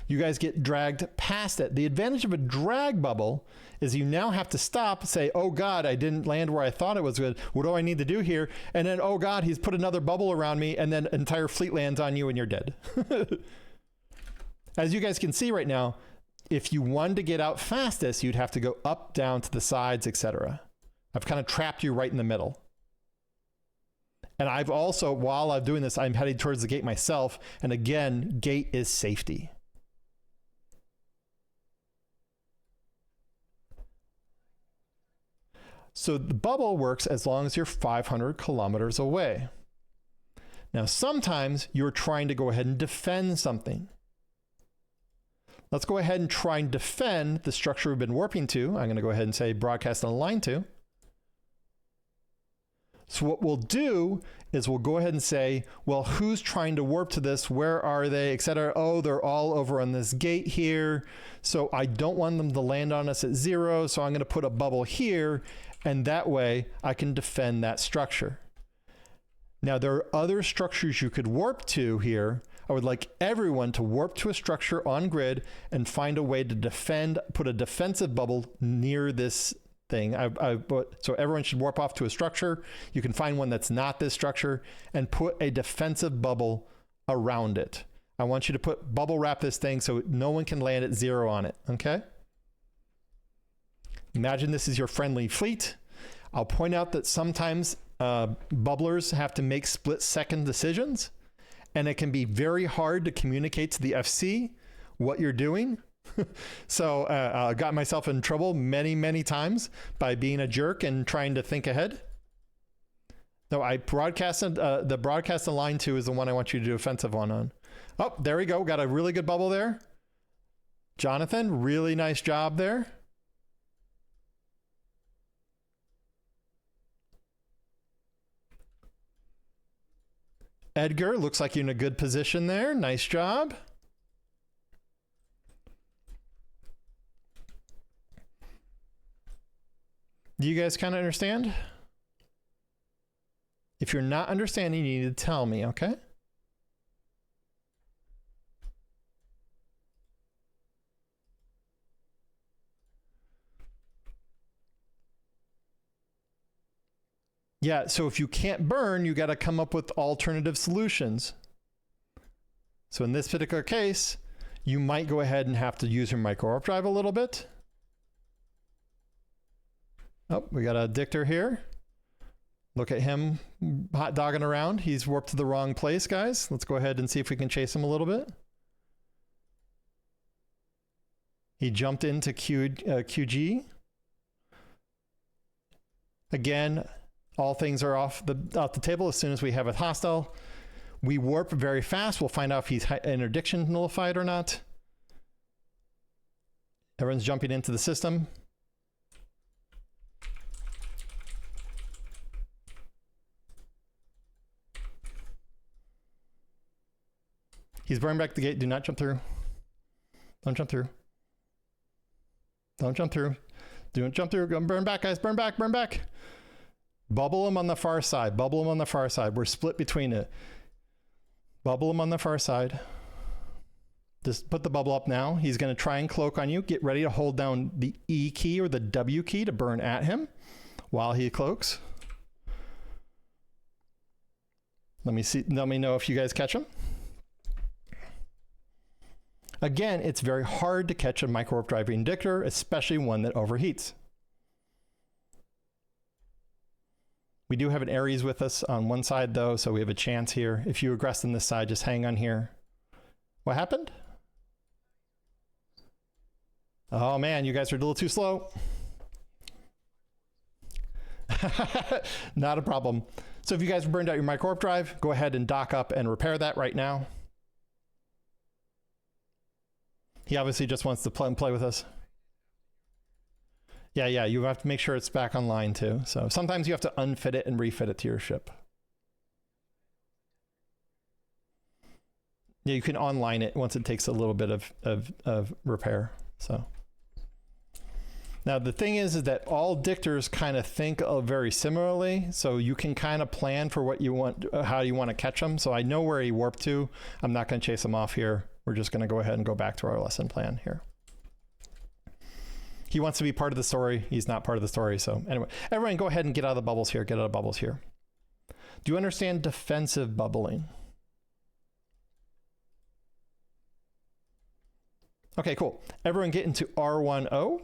You guys get dragged past it. The advantage of a drag bubble is you now have to stop, say, oh God, I didn't land where I thought it was good. What do I need to do here? And then, oh God, he's put another bubble around me, and then an entire fleet lands on you and you're dead. As you guys can see right now, if you wanted to get out fastest, you'd have to go up, down to the sides, etc. I've kind of trapped you right in the middle. And I've also, while I'm doing this, I'm heading towards the gate myself. And again, gate is safety. So the bubble works as long as you're 500 kilometers away. Now, sometimes you're trying to go ahead and defend something. Let's go ahead and try and defend the structure we've been warping to. I'm going to go ahead and say broadcast on line 2. So what we'll do is we'll go ahead and say, well, who's trying to warp to this? Where are they, etc.? Oh, they're all over on this gate here. So I don't want them to land on us at 0. So I'm going to put a bubble here. And that way I can defend that structure. Now there are other structures you could warp to here. I would like everyone to warp to a structure on grid and find a way to defend, put a defensive bubble near this thing. So everyone should warp off to a structure. You can find one that's not this structure and put a defensive bubble around it. I want you to bubble wrap this thing so no one can land at 0 on it, okay? Imagine this is your friendly fleet. I'll point out that sometimes bubblers have to make split-second decisions, and it can be very hard to communicate to the FC what you're doing. So I got myself in trouble many, many times by being a jerk and trying to think ahead. No, I broadcasted, the broadcast on line 2 is the one I want you to do offensive one on. Oh, there we go. Got a really good bubble there. Jonathan, really nice job there. Edgar, looks like you're in a good position there. Nice job. Do you guys kind of understand? If you're not understanding, you need to tell me, okay? Yeah, so if you can't burn, you got to come up with alternative solutions. So in this particular case, you might go ahead and have to use your micro warp drive a little bit. Oh, we got a Dictor here. Look at him hot dogging around. He's warped to the wrong place, guys. Let's go ahead and see if we can chase him a little bit. He jumped into QG. Again, all things are off the table as soon as we have a hostile. We warp very fast. We'll find out if he's interdiction nullified or not. Everyone's jumping into the system. He's burning back the gate. Do not jump through. Don't jump through. Don't jump through. Don't jump through. Go burn back, guys. Burn back. Burn back. Bubble him on the far side. Bubble him on the far side. We're split between it. Bubble him on the far side. Just put the bubble up now. He's going to try and cloak on you. Get ready to hold down the E key or the W key to burn at him while he cloaks. Let me know if you guys catch him. Again, it's very hard to catch a micro warp drive Interdictor, especially one that overheats. We do have an Ares with us on one side though, so we have a chance here. If you aggress on this side, just hang on here. What happened? Oh man, you guys are a little too slow. Not a problem. So if you guys burned out your micro warp drive, go ahead and dock up and repair that right now. He obviously just wants to play with us. Yeah, you have to make sure it's back online too. So sometimes you have to unfit it and refit it to your ship. Yeah, you can online it once it takes a little bit of repair. So now the thing is that all dictors kind of think very similarly. So you can kind of plan for what you want, how you want to catch them. So I know where he warped to. I'm not going to chase him off here. We're just going to go ahead and go back to our lesson plan here. He wants to be part of the story. He's not part of the story. So anyway, everyone go ahead and get out of the bubbles here. Get out of bubbles here. Do you understand defensive bubbling? Okay, cool. Everyone get into R10.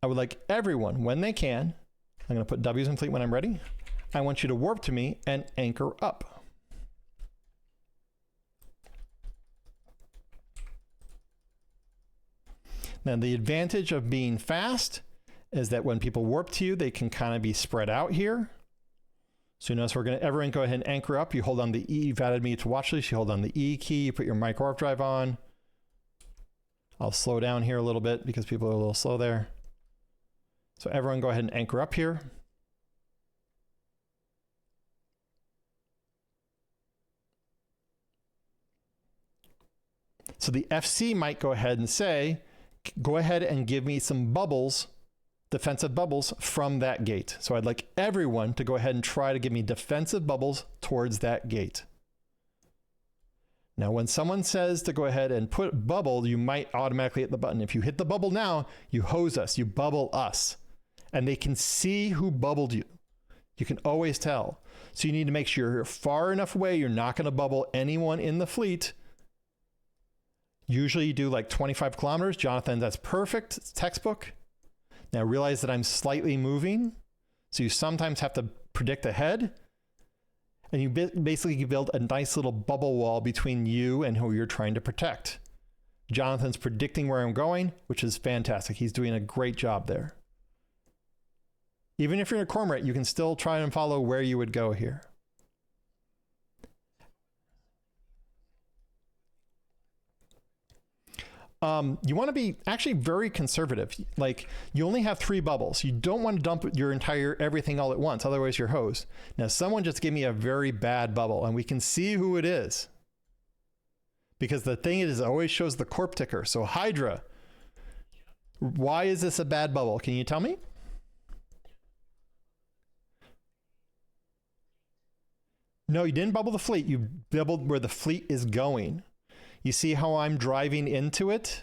I would like everyone, when they can, I'm going to put W's in fleet when I'm ready. I want you to warp to me and anchor up. Now, the advantage of being fast is that when people warp to you, they can kind of be spread out here. So notice we're going to, everyone go ahead and anchor up. You hold on the E, you've added me to watch list. You hold on the E key, you put your micro warp drive on. I'll slow down here a little bit because people are a little slow there. So everyone go ahead and anchor up here. So the FC might go ahead and say, go ahead and give me some bubbles, defensive bubbles from that gate. So I'd like everyone to go ahead and try to give me defensive bubbles towards that gate. Now, when someone says to go ahead and put bubble, you might automatically hit the button. If you hit the bubble now, you hose us, you bubble us, and they can see who bubbled you. You can always tell. So you need to make sure you're far enough away. You're not going to bubble anyone in the fleet. Usually you do like 25 kilometers. Jonathan, that's perfect. It's textbook. Now realize that I'm slightly moving. So you sometimes have to predict ahead. And you basically build a nice little bubble wall between you and who you're trying to protect. Jonathan's predicting where I'm going, which is fantastic. He's doing a great job there. Even if you're in a cormorant, you can still try and follow where you would go here. You want to be actually very conservative. Like, you only have 3 bubbles. You don't want to dump your entire everything all at once. Otherwise, you're hosed. Now, someone just gave me a very bad bubble, and we can see who it is. Because the thing is, it always shows the corp ticker. So, Hydra, why is this a bad bubble? Can you tell me? No, you didn't bubble the fleet. You bubbled where the fleet is going. You see how I'm driving into it?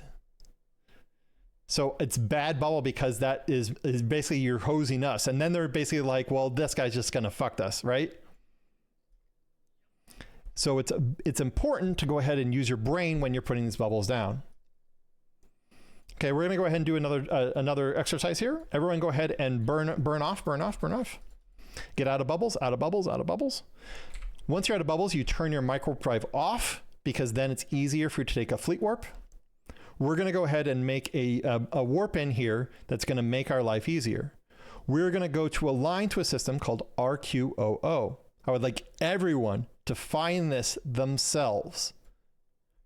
So it's bad bubble because that is basically you're hosing us. And then they're basically like, well, this guy's just going to fuck us, right? So it's important to go ahead and use your brain when you're putting these bubbles down. Okay, we're going to go ahead and do another exercise here. Everyone go ahead and burn off. Get out of bubbles, out of bubbles, out of bubbles. Once you're out of bubbles, you turn your micro drive off, because then it's easier for you to take a fleet warp. We're going to go ahead and make a warp in here that's going to make our life easier. We're going to go to align to a system called RQOO. I would like everyone to find this themselves.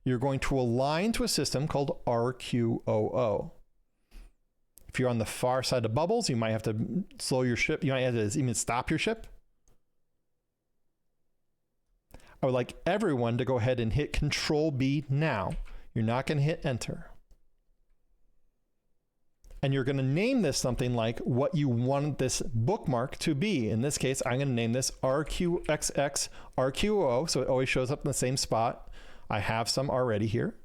You're going to align to a system called RQOO. If you're on the far side of bubbles, you might have to slow your ship. You might have to even stop your ship. I would like everyone to go ahead and hit Control B now. You're not going to hit Enter. And you're going to name this something like what you want this bookmark to be. In this case, I'm going to name this RQXX RQO, so it always shows up in the same spot. I have some already here.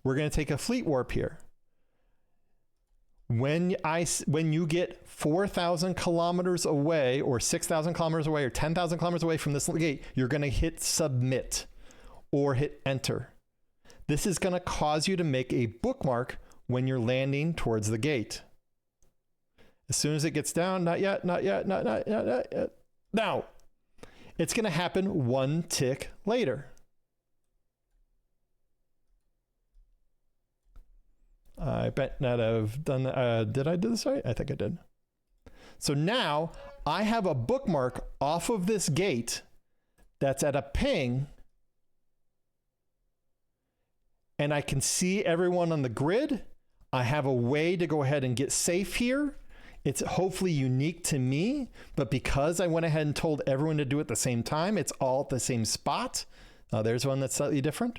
We're going to take a fleet warp here. When you get 4,000 kilometers away or 6,000 kilometers away or 10,000 kilometers away from this gate, you're going to hit submit or hit enter. This is going to cause you to make a bookmark when you're landing towards the gate. As soon as it gets down, not yet, not yet, not yet. Now, it's going to happen one tick later. I bet not have done that. Did I do this right? I think I did. So now I have a bookmark off of this gate that's at a ping, and I can see everyone on the grid. I have a way to go ahead and get safe here. It's hopefully unique to me, but because I went ahead and told everyone to do it at the same time, it's all at the same spot. There's one that's slightly different.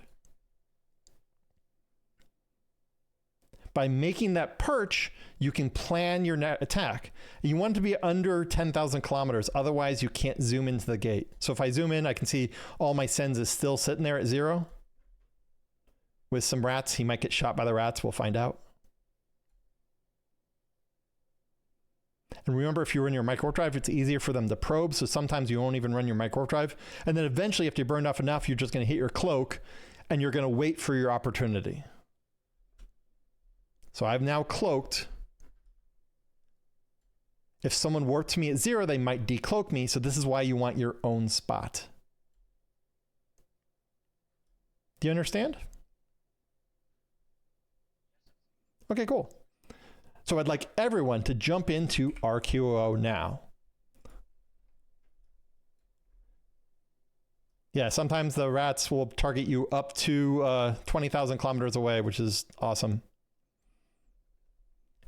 By making that perch, you can plan your attack. You want it to be under 10,000 kilometers. Otherwise, you can't zoom into the gate. So if I zoom in, I can see all my sends is still sitting there at 0. With some rats, he might get shot by the rats. We'll find out. And remember, if you run your micro drive, it's easier for them to probe. So sometimes you won't even run your micro drive. And then eventually, after you burned off enough, you're just going to hit your cloak and you're going to wait for your opportunity. So I've now cloaked. If someone warped to me at 0, they might decloak me. So this is why you want your own spot. Do you understand? Okay, cool. So I'd like everyone to jump into RQO now. Yeah, sometimes the rats will target you up to 20,000 kilometers away, which is awesome.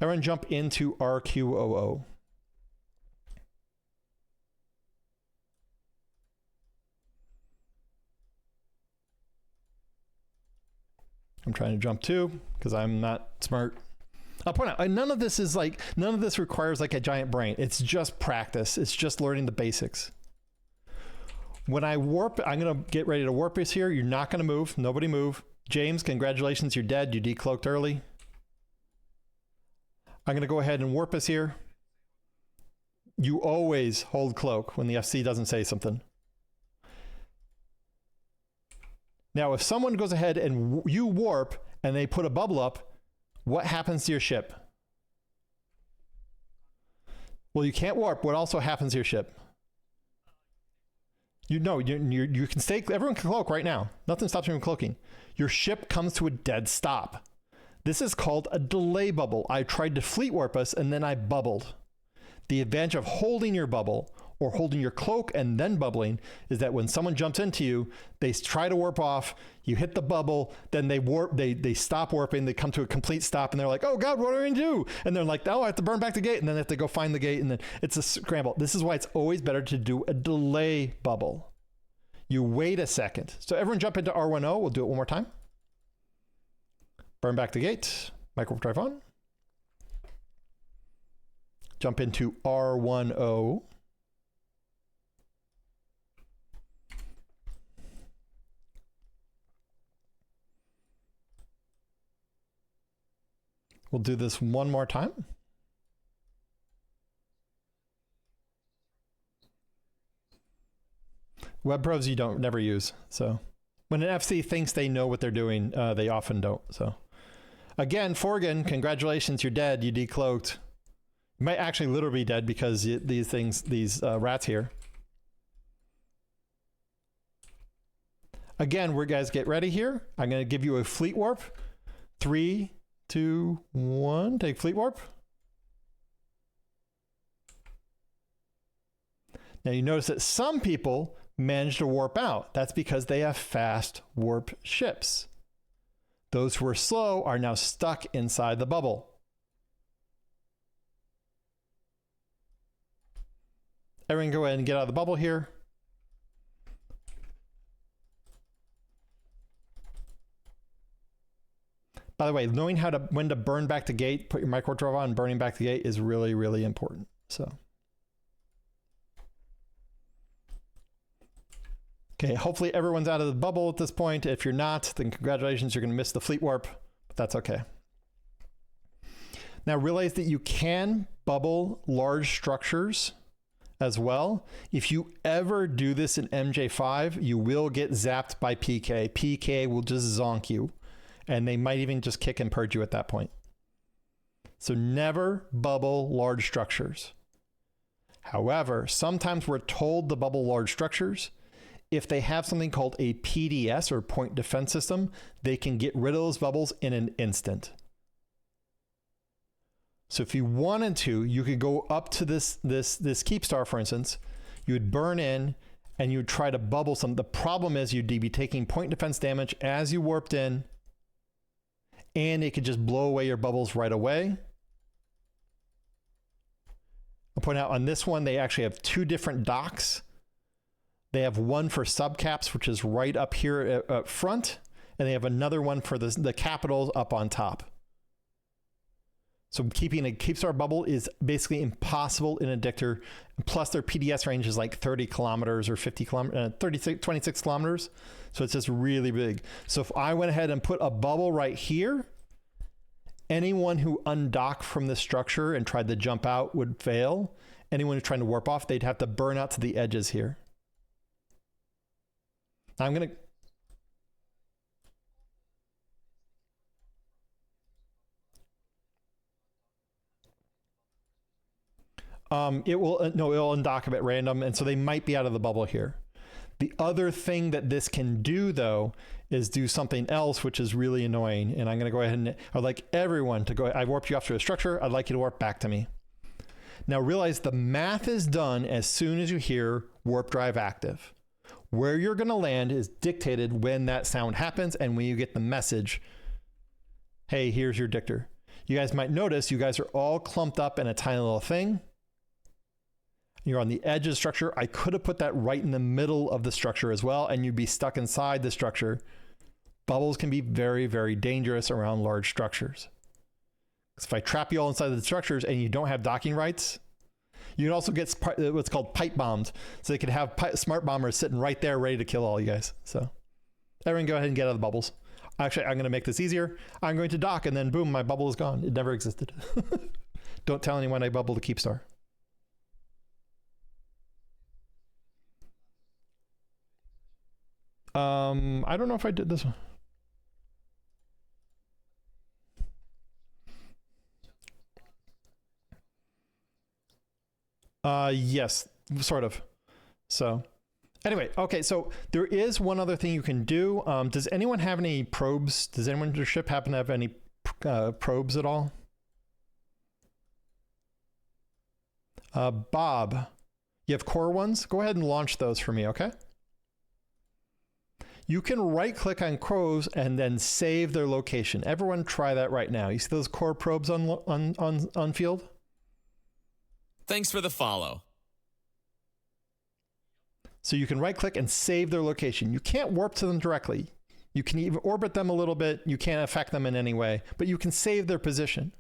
Everyone jump into RQOO. I'm trying to jump too, because I'm not smart. I'll point out, none of this requires like a giant brain. It's just practice. It's just learning the basics. When I warp, I'm going to get ready to warp us here. You're not going to move. Nobody move. James, congratulations. You're dead. You decloaked early. I'm going to go ahead and warp us here. You always hold cloak when the FC doesn't say something. Now, if someone goes ahead and you warp and they put a bubble up, what happens to your ship? Well, you can't warp. What also happens to your ship? You can stay, everyone can cloak right now. Nothing stops you from cloaking. Your ship comes to a dead stop. This is called a delay bubble. I tried to fleet warp us and then I bubbled. The advantage of holding your bubble or holding your cloak and then bubbling is that when someone jumps into you, they try to warp off, you hit the bubble, then they warp, they stop warping, they come to a complete stop and they're like, oh God, what are we gonna do? And they're like, oh, I have to burn back the gate. And then they have to go find the gate and then it's a scramble. This is why it's always better to do a delay bubble. You wait a second. So everyone jump into R10. We'll do it one more time. Burn back the gate, micro drive on. Jump into R10. We'll do this one more time. Web pros you never use. So when an FC thinks they know what they're doing, they often don't. So again, Forgan, congratulations, you're dead. You decloaked. You might actually literally be dead because these rats here. Again, we're guys get ready here. I'm going to give you a fleet warp. 3, 2, 1. Take fleet warp. Now you notice that some people manage to warp out. That's because they have fast warp ships. Those who are slow are now stuck inside the bubble. Everyone go ahead and get out of the bubble here. By the way, knowing when to burn back the gate, put your micro drive on, burning back the gate is really, really important. So Okay, hopefully everyone's out of the bubble at this point. If you're not, then congratulations, you're going to miss the fleet warp, but that's okay. Now realize that you can bubble large structures as well. If you ever do this in MJ5, you will get zapped by PK. PK will just zonk you, and they might even just kick and purge you at that point. So never bubble large structures. However, sometimes we're told to bubble large structures. If they have something called a PDS or point defense system, they can get rid of those bubbles in an instant. So if you wanted to, you could go up to this keep star, for instance, you would burn in and you would try to bubble some. The problem is you'd be taking point defense damage as you warped in, and it could just blow away your bubbles right away. I'll point out on this one, they actually have two different docks. They have one for subcaps, which is right up here up front, and they have another one for the capitals up on top. So keeping a keep star bubble is basically impossible in Interdictor. Plus their PDS range is like 30 kilometers or 50 kilometers, 26 kilometers. So it's just really big. So if I went ahead and put a bubble right here, anyone who undocked from the structure and tried to jump out would fail. Anyone who's trying to warp off, they'd have to burn out to the edges here. Now I'm going to... it'll undock them at random, and so they might be out of the bubble here. The other thing that this can do, though, is do something else, which is really annoying. And I'm going to go ahead and I'd like everyone to go. I warped you off to a structure. I'd like you to warp back to me. Now realize the math is done as soon as you hear warp drive active. Where you're going to land is dictated when that sound happens and when you get the message, hey, here's your dictor. You guys might notice you guys are all clumped up in a tiny little thing. You're on the edge of the structure. I could have put that right in the middle of the structure as well, and you'd be stuck inside the structure. Bubbles can be very, very dangerous around large structures. So if I trap you all inside the structures and you don't have docking rights, you can also get what's called pipe bombed. So they could have smart bombers sitting right there ready to kill all you guys. So everyone go ahead and get out of the bubbles. Actually, I'm going to make this easier. I'm going to dock, and then boom, my bubble is gone. It never existed. Don't tell anyone I bubbled the keep star. I don't know if I did this one. Yes, sort of. So anyway, okay, so there is one other thing you can do. Does anyone have any probes? Does anyone in your ship happen to have any probes at all? Bob, you have core ones? Go ahead and launch those for me, okay? You can right click on probes and then save their location. Everyone try that right now. You see those core probes on field? Thanks for the follow. So you can right click and save their location. You can't warp to them directly. You can even orbit them a little bit. You can't affect them in any way, but you can save their position.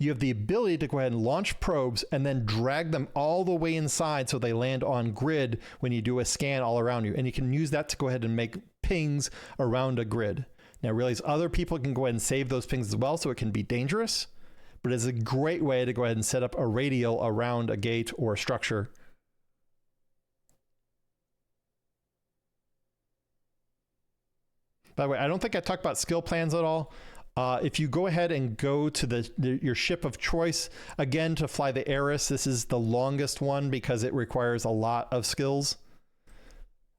You have the ability to go ahead and launch probes and then drag them all the way inside so they land on grid when you do a scan all around you. And you can use that to go ahead and make pings around a grid. Now realize other people can go ahead and save those pings as well, so it can be dangerous, but it's a great way to go ahead and set up a radial around a gate or a structure. By the way, I don't think I talked about skill plans at all. If you go ahead and go to your ship of choice, again, to fly the Eris, this is the longest one because it requires a lot of skills.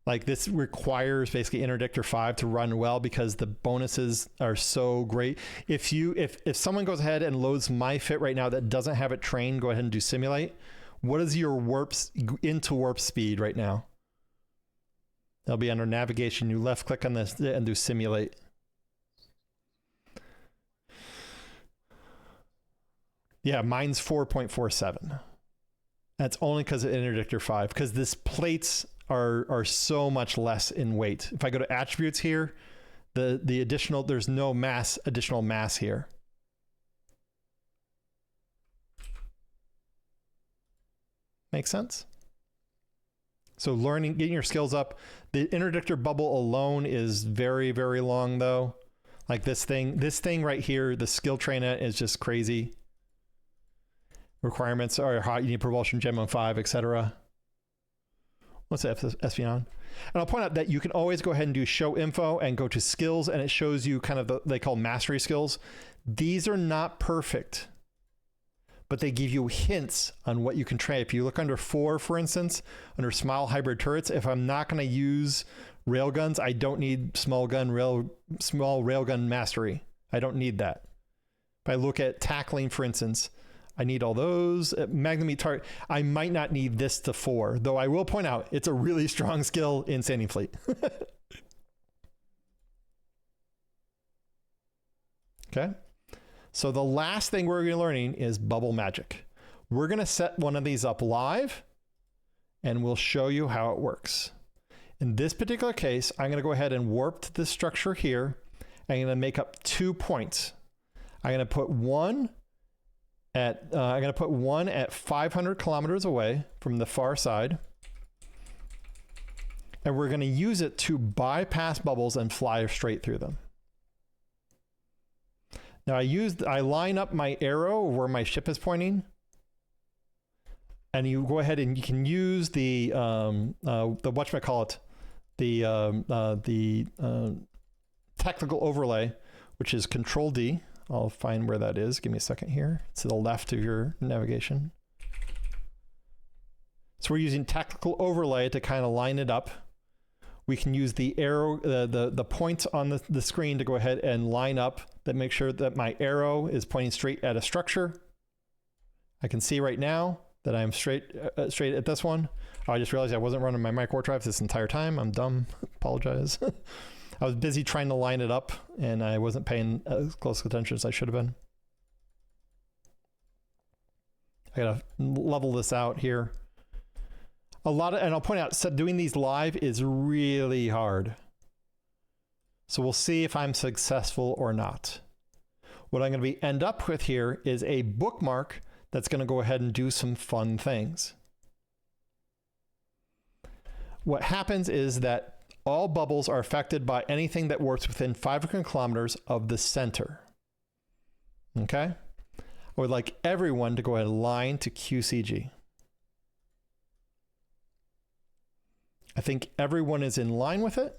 Like this requires basically Interdictor 5 to run well because the bonuses are so great. If someone goes ahead and loads my fit right now that doesn't have it trained, go ahead and do simulate. What is your into warp speed right now? That'll be under navigation. You left click on this and do simulate. Yeah, mine's 4.47. That's only because of Interdictor 5, because this plates are so much less in weight. If I go to attributes here, the additional, there's no additional mass here. Make sense? So getting your skills up. The interdictor bubble alone is very, very long though. Like this thing right here, the skill train is just crazy. Requirements are hot. You need propulsion gem on 5, etc. What's the Espeon? And I'll point out that you can always go ahead and do show info and go to skills, and it shows you kind of they call mastery skills. These are not perfect, but they give you hints on what you can train. If you look under 4, for instance, under small hybrid turrets, if I'm not going to use railguns, I don't need small railgun mastery. I don't need that. If I look at tackling, for instance, I need all those. Magnum target, I might not need this to 4, though I will point out it's a really strong skill in Standing Fleet. Okay. So the last thing we're going to be learning is bubble magic. We're going to set one of these up live and we'll show you how it works. In this particular case, I'm going to go ahead and warp to this structure here. I'm going to make up 2 points. I'm going to put one at 500 kilometers away from the far side. And we're going to use it to bypass bubbles and fly straight through them. Now I line up my arrow where my ship is pointing, and you go ahead and you can use the whatchamacallit, the tactical overlay, which is Control D. I'll find where that is. Give me a second here. It's to the left of your navigation. So we're using tactical overlay to kind of line it up. We can use the arrow, the points on the screen to go ahead and line up that make sure that my arrow is pointing straight at a structure. I can see right now that I'm straight at this one. I just realized I wasn't running my micro drives this entire time. I'm dumb. Apologize. I was busy trying to line it up and I wasn't paying as close attention as I should have been. I gotta level this out here. And I'll point out, so doing these live is really hard. So we'll see if I'm successful or not. What I'm going to end up with here is a bookmark that's going to go ahead and do some fun things. What happens is that all bubbles are affected by anything that warps within 500 kilometers of the center. Okay? I would like everyone to go ahead and line to QCG. I think everyone is in line with it.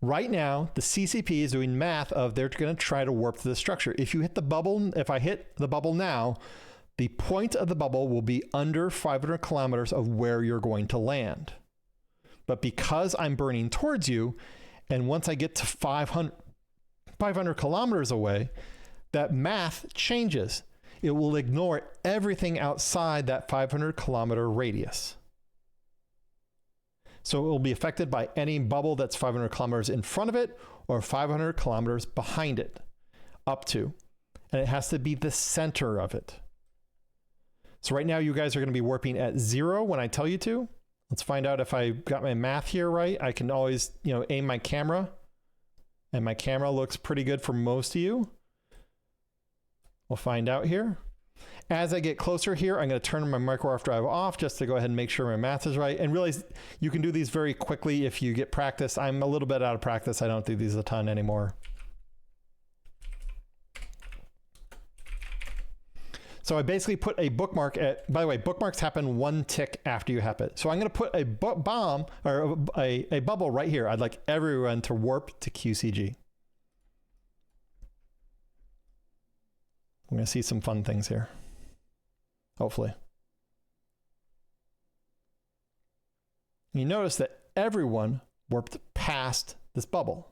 Right now, the CCP is doing math of they're going to try to warp to the structure. If you hit the bubble, if I hit the bubble now, the point of the bubble will be under 500 kilometers of where you're going to land. But because I'm burning towards you, and once I get to 500 kilometers away, that math changes. It will ignore everything outside that 500 kilometer radius. So it will be affected by any bubble that's 500 kilometers in front of it or 500 kilometers behind it, up to. And it has to be the center of it. So right now you guys are going to be warping at 0 when I tell you to. Let's find out if I got my math here right. I can always, aim my camera. And my camera looks pretty good for most of you. We'll find out here. As I get closer here, I'm going to turn my micro warp drive off just to go ahead and make sure my math is right. And realize you can do these very quickly if you get practice. I'm a little bit out of practice. I don't do these a ton anymore. So I basically put a bookmark at, by the way, bookmarks happen 1 tick after you have it. So I'm going to put a bomb or a bubble right here. I'd like everyone to warp to QCG. I'm going to see some fun things here. Hopefully. You notice that everyone warped past this bubble,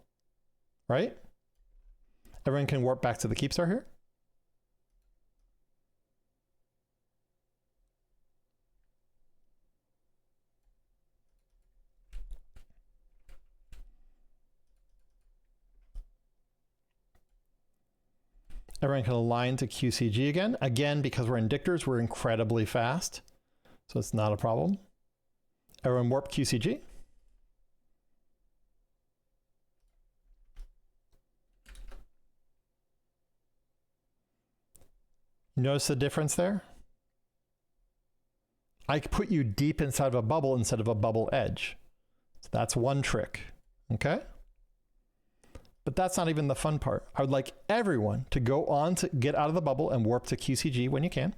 right? Everyone can warp back to the keep star here. Everyone can align to QCG again. Again, because we're Interdictors, we're incredibly fast. So it's not a problem. Everyone warp QCG. Notice the difference there? I put you deep inside of a bubble instead of a bubble edge. So that's one trick, okay? But that's not even the fun part. I would like everyone to go on to get out of the bubble and warp to QCG when you can.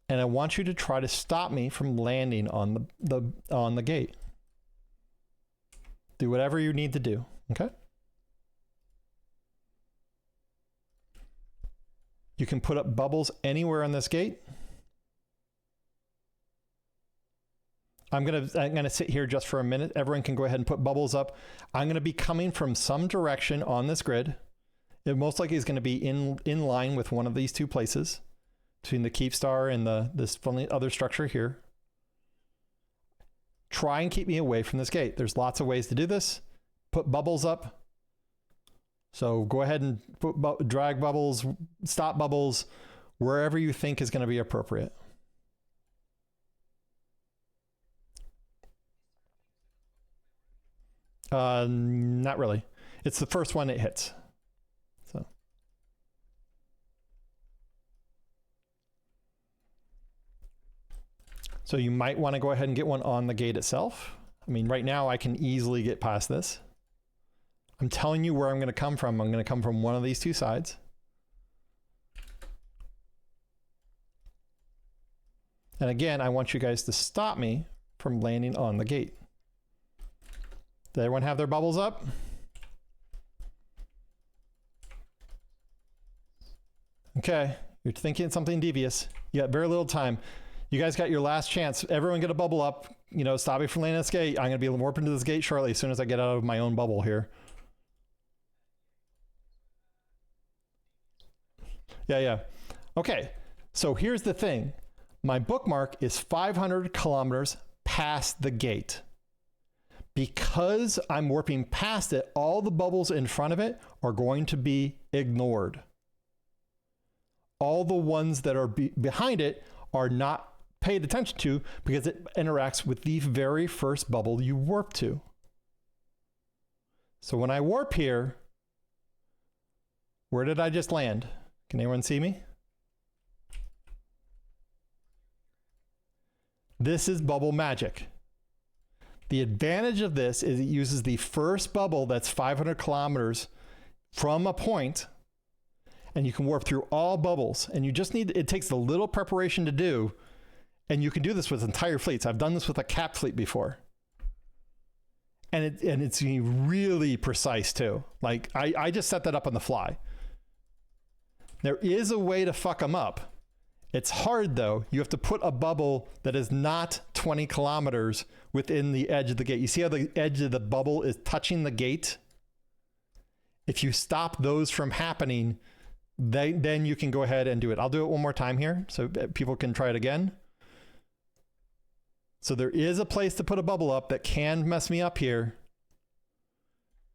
And I want you to try to stop me from landing on the gate. Do whatever you need to do, okay? You can put up bubbles anywhere on this gate. I'm gonna sit here just for a minute. Everyone can go ahead and put bubbles up. I'm gonna be coming from some direction on this grid. It most likely is gonna be in line with one of these two places, between the keep star and this other structure here. Try and keep me away from this gate. There's lots of ways to do this. Put bubbles up. So go ahead and drag bubbles, stop bubbles, wherever you think is gonna be appropriate. Not really. It's the first one it hits. So you might want to go ahead and get one on the gate itself. I mean, right now I can easily get past this. I'm telling you where I'm going to come from. I'm going to come from one of these two sides. And again, I want you guys to stop me from landing on the gate. Did everyone have their bubbles up? Okay, you're thinking something devious. You got very little time. You guys got your last chance. Everyone get a bubble up. You know, stop me from landing this gate. I'm going to be warping to this gate shortly as soon as I get out of my own bubble here. Yeah. Okay, so here's the thing. My bookmark is 500 kilometers past the gate. Because I'm warping past it, all the bubbles in front of it are going to be ignored. All the ones that are behind it are not paid attention to because it interacts with the very first bubble you warp to. So when I warp here, where did I just land? Can anyone see me? This is bubble magic. The advantage of this is it uses the first bubble that's 500 kilometers from a point, and you can warp through all bubbles. And you just need, it takes a little preparation to do, and you can do this with entire fleets. I've done this with a cap fleet before. And it's really precise too. Like I just set that up on the fly. There is a way to fuck them up. It's hard though. You have to put a bubble that is not 20 kilometers within the edge of the gate. You see how the edge of the bubble is touching the gate? If you stop those from happening, then you can go ahead and do it. I'll do it one more time here so people can try it again. So there is a place to put a bubble up that can mess me up here,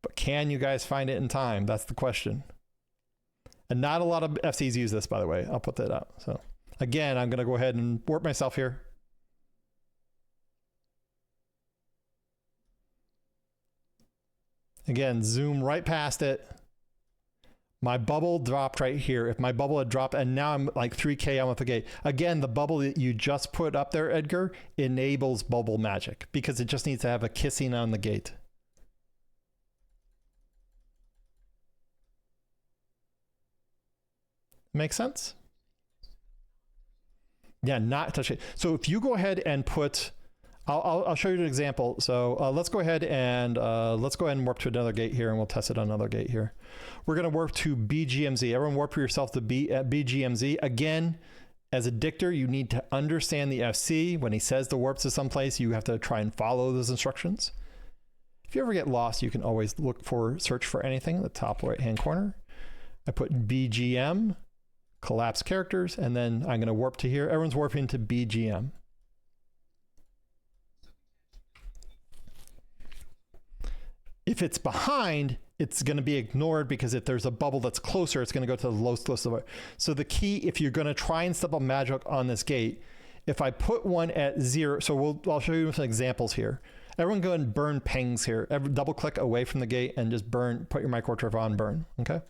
but can you guys find it in time? That's the question. And not a lot of FCs use this, by the way. I'll put that up. So again, I'm going to go ahead and warp myself here. Again, zoom right past it. My bubble dropped right here. If my bubble had dropped, and now I'm like 3K on with the gate. Again, the bubble that you just put up there, Edgar, enables bubble magic because it just needs to have a kissing on the gate. Make sense? Yeah, not touch it. So if you go ahead and put, I'll show you an example. So let's go ahead and warp to another gate here, and we'll test it on another gate here. We're going to warp to BGMZ. Everyone warp yourself to BGMZ. Again, as a dictor, you need to understand the FC. When he says to warp to someplace, you have to try and follow those instructions. If you ever get lost, you can always search for anything in the top right-hand corner. I put BGM, collapse characters, and then I'm going to warp to here. Everyone's warping to BGM. If it's behind, it's going to be ignored because if there's a bubble that's closer, it's going to go to the lowest close. So the key, if you're going to try and step up magic on this gate, if I put one at 0, so I'll show you some examples here. Everyone go and burn pings here. Double click away from the gate and just burn, put your microturf on burn, okay?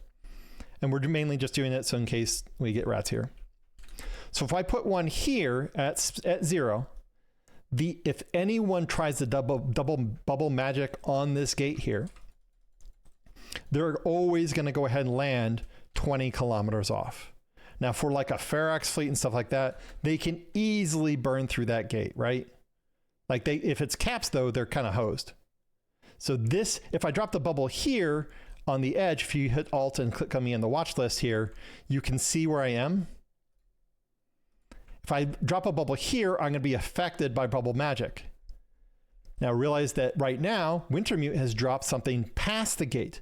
And we're mainly just doing it so in case we get rats here. So if I put one here at 0, if anyone tries to double bubble magic on this gate here, they're always going to go ahead and land 20 kilometers off. Now for like a Ferox fleet and stuff like that, they can easily burn through that gate, right? Like if it's caps though, they're kind of hosed. So this, if I drop the bubble here on the edge, if you hit Alt and click on me in the watch list here, you can see where I am. If I drop a bubble here, I'm going to be affected by bubble magic. Now realize that right now, Wintermute has dropped something past the gate.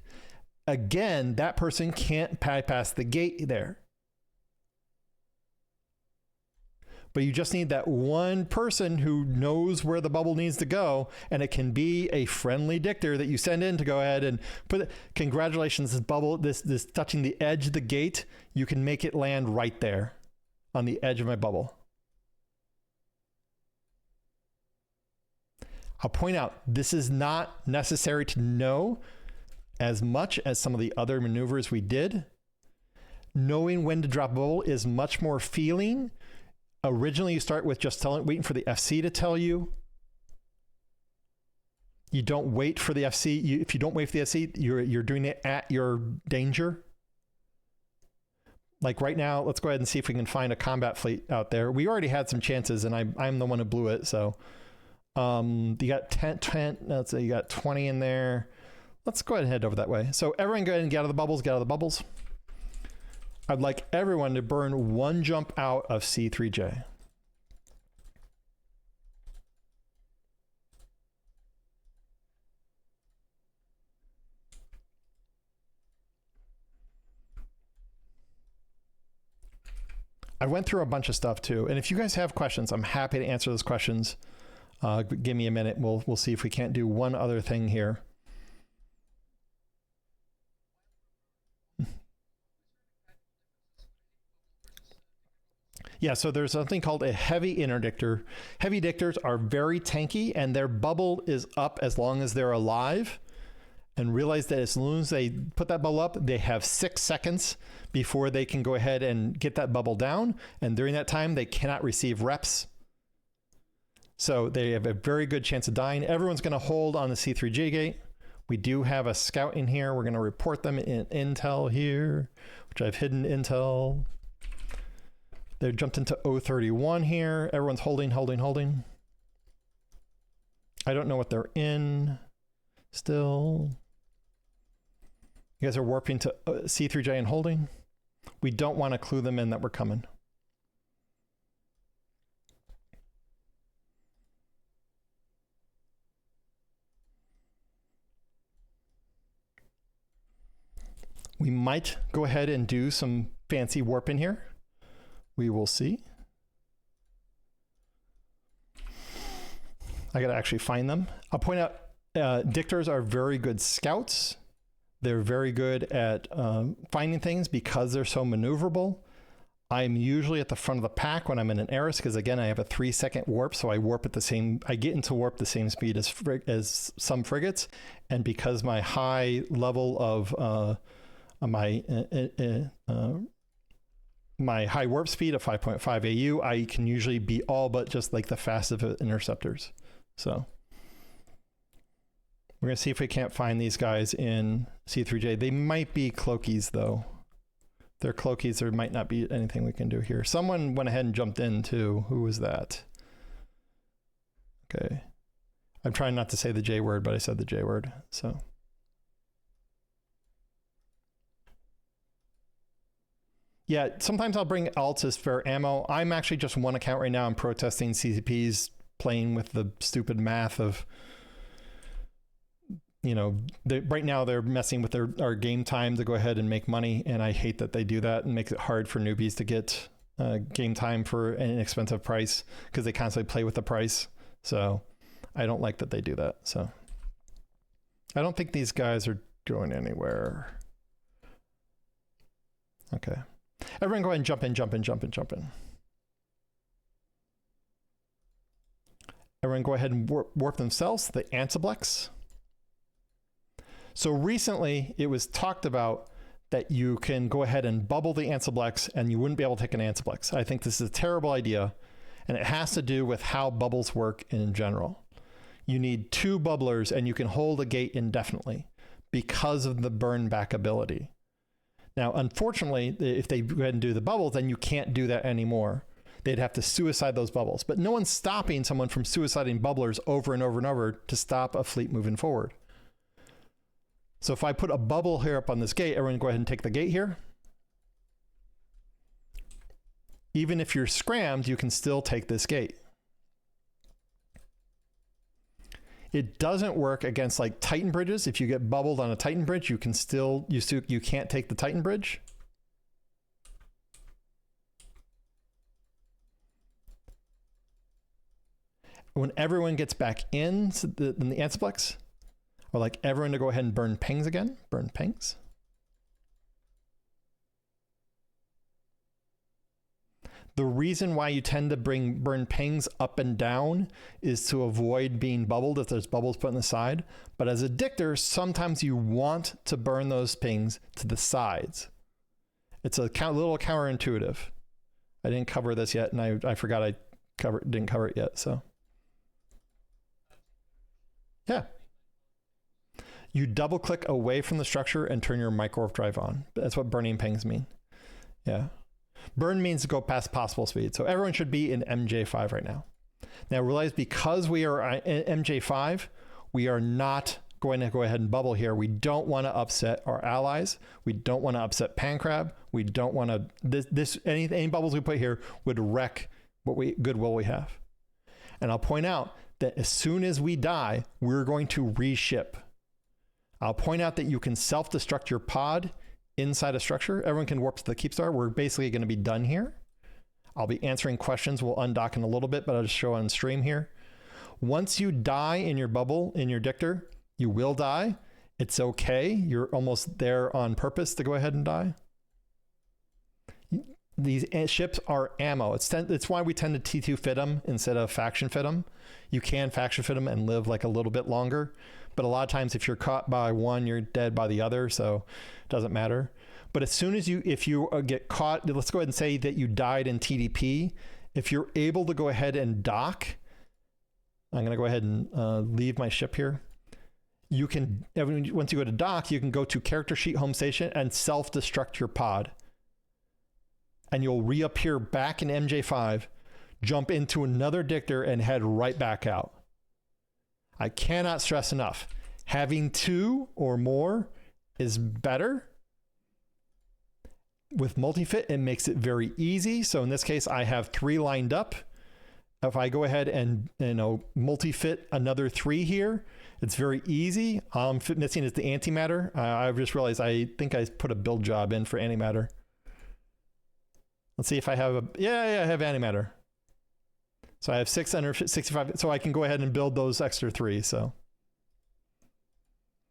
Again, that person can't bypass the gate there. But you just need that one person who knows where the bubble needs to go, and it can be a friendly dictor that you send in to go ahead and put it. Congratulations, this bubble, this touching the edge of the gate, you can make it land right there on the edge of my bubble. I'll point out, this is not necessary to know as much as some of the other maneuvers we did. Knowing when to drop a bubble is much more feeling. Originally, you start with just waiting for the FC to tell you. You don't wait for the FC. If you don't wait for the FC, you're doing it at your danger. Like right now, let's go ahead and see if we can find a combat fleet out there. We already had some chances, and I'm the one who blew it. So you got 10, let's say you got 20 in there. Let's go ahead and head over that way. So everyone go ahead and get out of the bubbles, get out of the bubbles. I'd like everyone to burn one jump out of C3J. I went through a bunch of stuff too, and if you guys have questions, I'm happy to answer those questions. Give me a minute. We'll see if we can't do one other thing here. Yeah, so there's something called a heavy interdictor. Heavy dictors are very tanky, and their bubble is up as long as they're alive. And realize that as soon as they put that bubble up, they have 6 seconds before they can go ahead and get that bubble down. And during that time, they cannot receive reps. So they have a very good chance of dying. Everyone's going to hold on the C3J gate. We do have a scout in here. We're going to report them in intel here, which I've hidden intel. They jumped into 031 here. Everyone's holding. I don't know what they're in still. You guys are warping to C3J and holding. We don't want to clue them in that we're coming. We might go ahead and do some fancy warping here. We will see. I got to actually find them. I'll point out dictors are very good scouts. They're very good at finding things because they're so maneuverable. I'm usually at the front of the pack when I'm in an Eris because again I have a 3-second warp, so I get into warp the same speed as some frigates, and because my high level of my high warp speed of 5.5 AU, I can usually be all but just like the fastest interceptors. So we're going to see if we can't find these guys in C3J. They might be cloakies though. If they're cloakies, there might not be anything we can do here. Someone went ahead and jumped in too. Who was that? Okay. I'm trying not to say the J word, but I said the J word. So. Yeah, sometimes I'll bring alts as spare ammo. I'm actually just one account right now. I'm protesting CCPs playing with the stupid math of, you know, right now they're messing with our game time to go ahead and make money. And I hate that they do that and makes it hard for newbies to get game time for an inexpensive price because they constantly play with the price. So I don't like that they do that. So I don't think these guys are going anywhere. Okay. Everyone go ahead and jump in. Everyone go ahead and warp themselves to the Antiblex. So recently it was talked about that you can go ahead and bubble the Ansiblex and you wouldn't be able to take an Ansiblex. I think this is a terrible idea, and it has to do with how bubbles work in general. You need 2 bubblers and you can hold a gate indefinitely because of the burn back ability. Now, unfortunately, if they go ahead and do the bubbles, then you can't do that anymore. They'd have to suicide those bubbles. But no one's stopping someone from suiciding bubblers over and over and over to stop a fleet moving forward. So if I put a bubble here up on this gate, everyone go ahead and take the gate here. Even if you're scrammed, you can still take this gate. It doesn't work against like Titan bridges. If you get bubbled on a Titan bridge, you can't take the Titan bridge. When everyone gets back in the Ansiblex, or like everyone to go ahead and burn pings again, burn pings. The reason why you tend to burn pings up and down is to avoid being bubbled if there's bubbles put on the side. But as a dictor, sometimes you want to burn those pings to the sides. It's a little counterintuitive. I didn't cover this yet, and I forgot I didn't cover it yet. So yeah. You double click away from the structure and turn your microwave drive on. That's what burning pings mean. Yeah. Burn means to go past possible speed. So everyone should be in MJ5 right now. Now realize because we are in MJ5, we are not going to go ahead and bubble here. We don't want to upset our allies. We don't want to upset Pancrab. We don't want to, any bubbles we put here would wreck goodwill we have. And I'll point out that as soon as we die, we're going to reship. I'll point out that you can self-destruct your pod inside a structure. Everyone can warp to the keep star. We're basically going to be done here. I'll be answering questions. We'll undock in a little bit, but I'll just show on stream here. Once you die in your bubble, in your dictor, you will die. It's okay. You're almost there on purpose to go ahead and die. These ships are ammo. It's why we tend to T2 fit them instead of faction fit them. You can faction fit them and live like a little bit longer. But a lot of times if you're caught by one, you're dead by the other. So it doesn't matter. But as soon as if you get caught, let's go ahead and say that you died in TDP. If you're able to go ahead and dock, I'm going to go ahead and leave my ship here. You can, once you go to dock, you can go to character sheet home station and self-destruct your pod. And you'll reappear back in MJ5, jump into another dictor and head right back out. I cannot stress enough. Having 2 or more is better. With multi-fit, it makes it very easy. So in this case, I have 3 lined up. If I go ahead and multi-fit another 3 here, it's very easy. Missing is the antimatter. I've just realized I think I put a build job in for antimatter. Let's see if I have I have antimatter. So I have 665, so I can go ahead and build those extra 3. So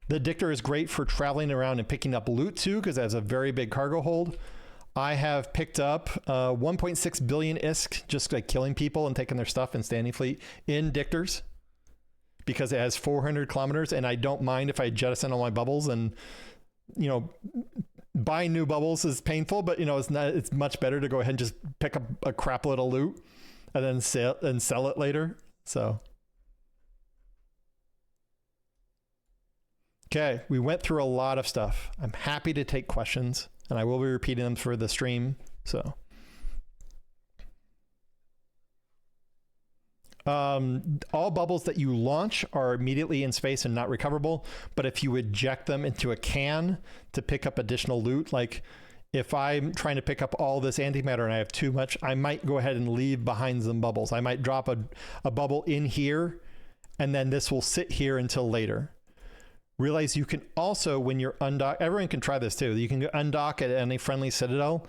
the Dictor is great for traveling around and picking up loot too, because it has a very big cargo hold. I have picked up 1.6 billion ISK, just like killing people and taking their stuff and standing fleet in Dictors, because it has 400 kilometers, and I don't mind if I jettison all my bubbles. And buying new bubbles is painful, but it's much better to go ahead and just pick up a crap load of loot and then sell it later. So okay, we went through a lot of stuff. I'm happy to take questions, and I will be repeating them for the stream. So all bubbles that you launch are immediately in space and not recoverable, but if you eject them into a can to pick up additional loot, like if I'm trying to pick up all this antimatter and I have too much, I might go ahead and leave behind some bubbles. I might drop a bubble in here, and then this will sit here until later. Realize you can also, when you're undock, everyone can try this too. You can undock at any friendly Citadel.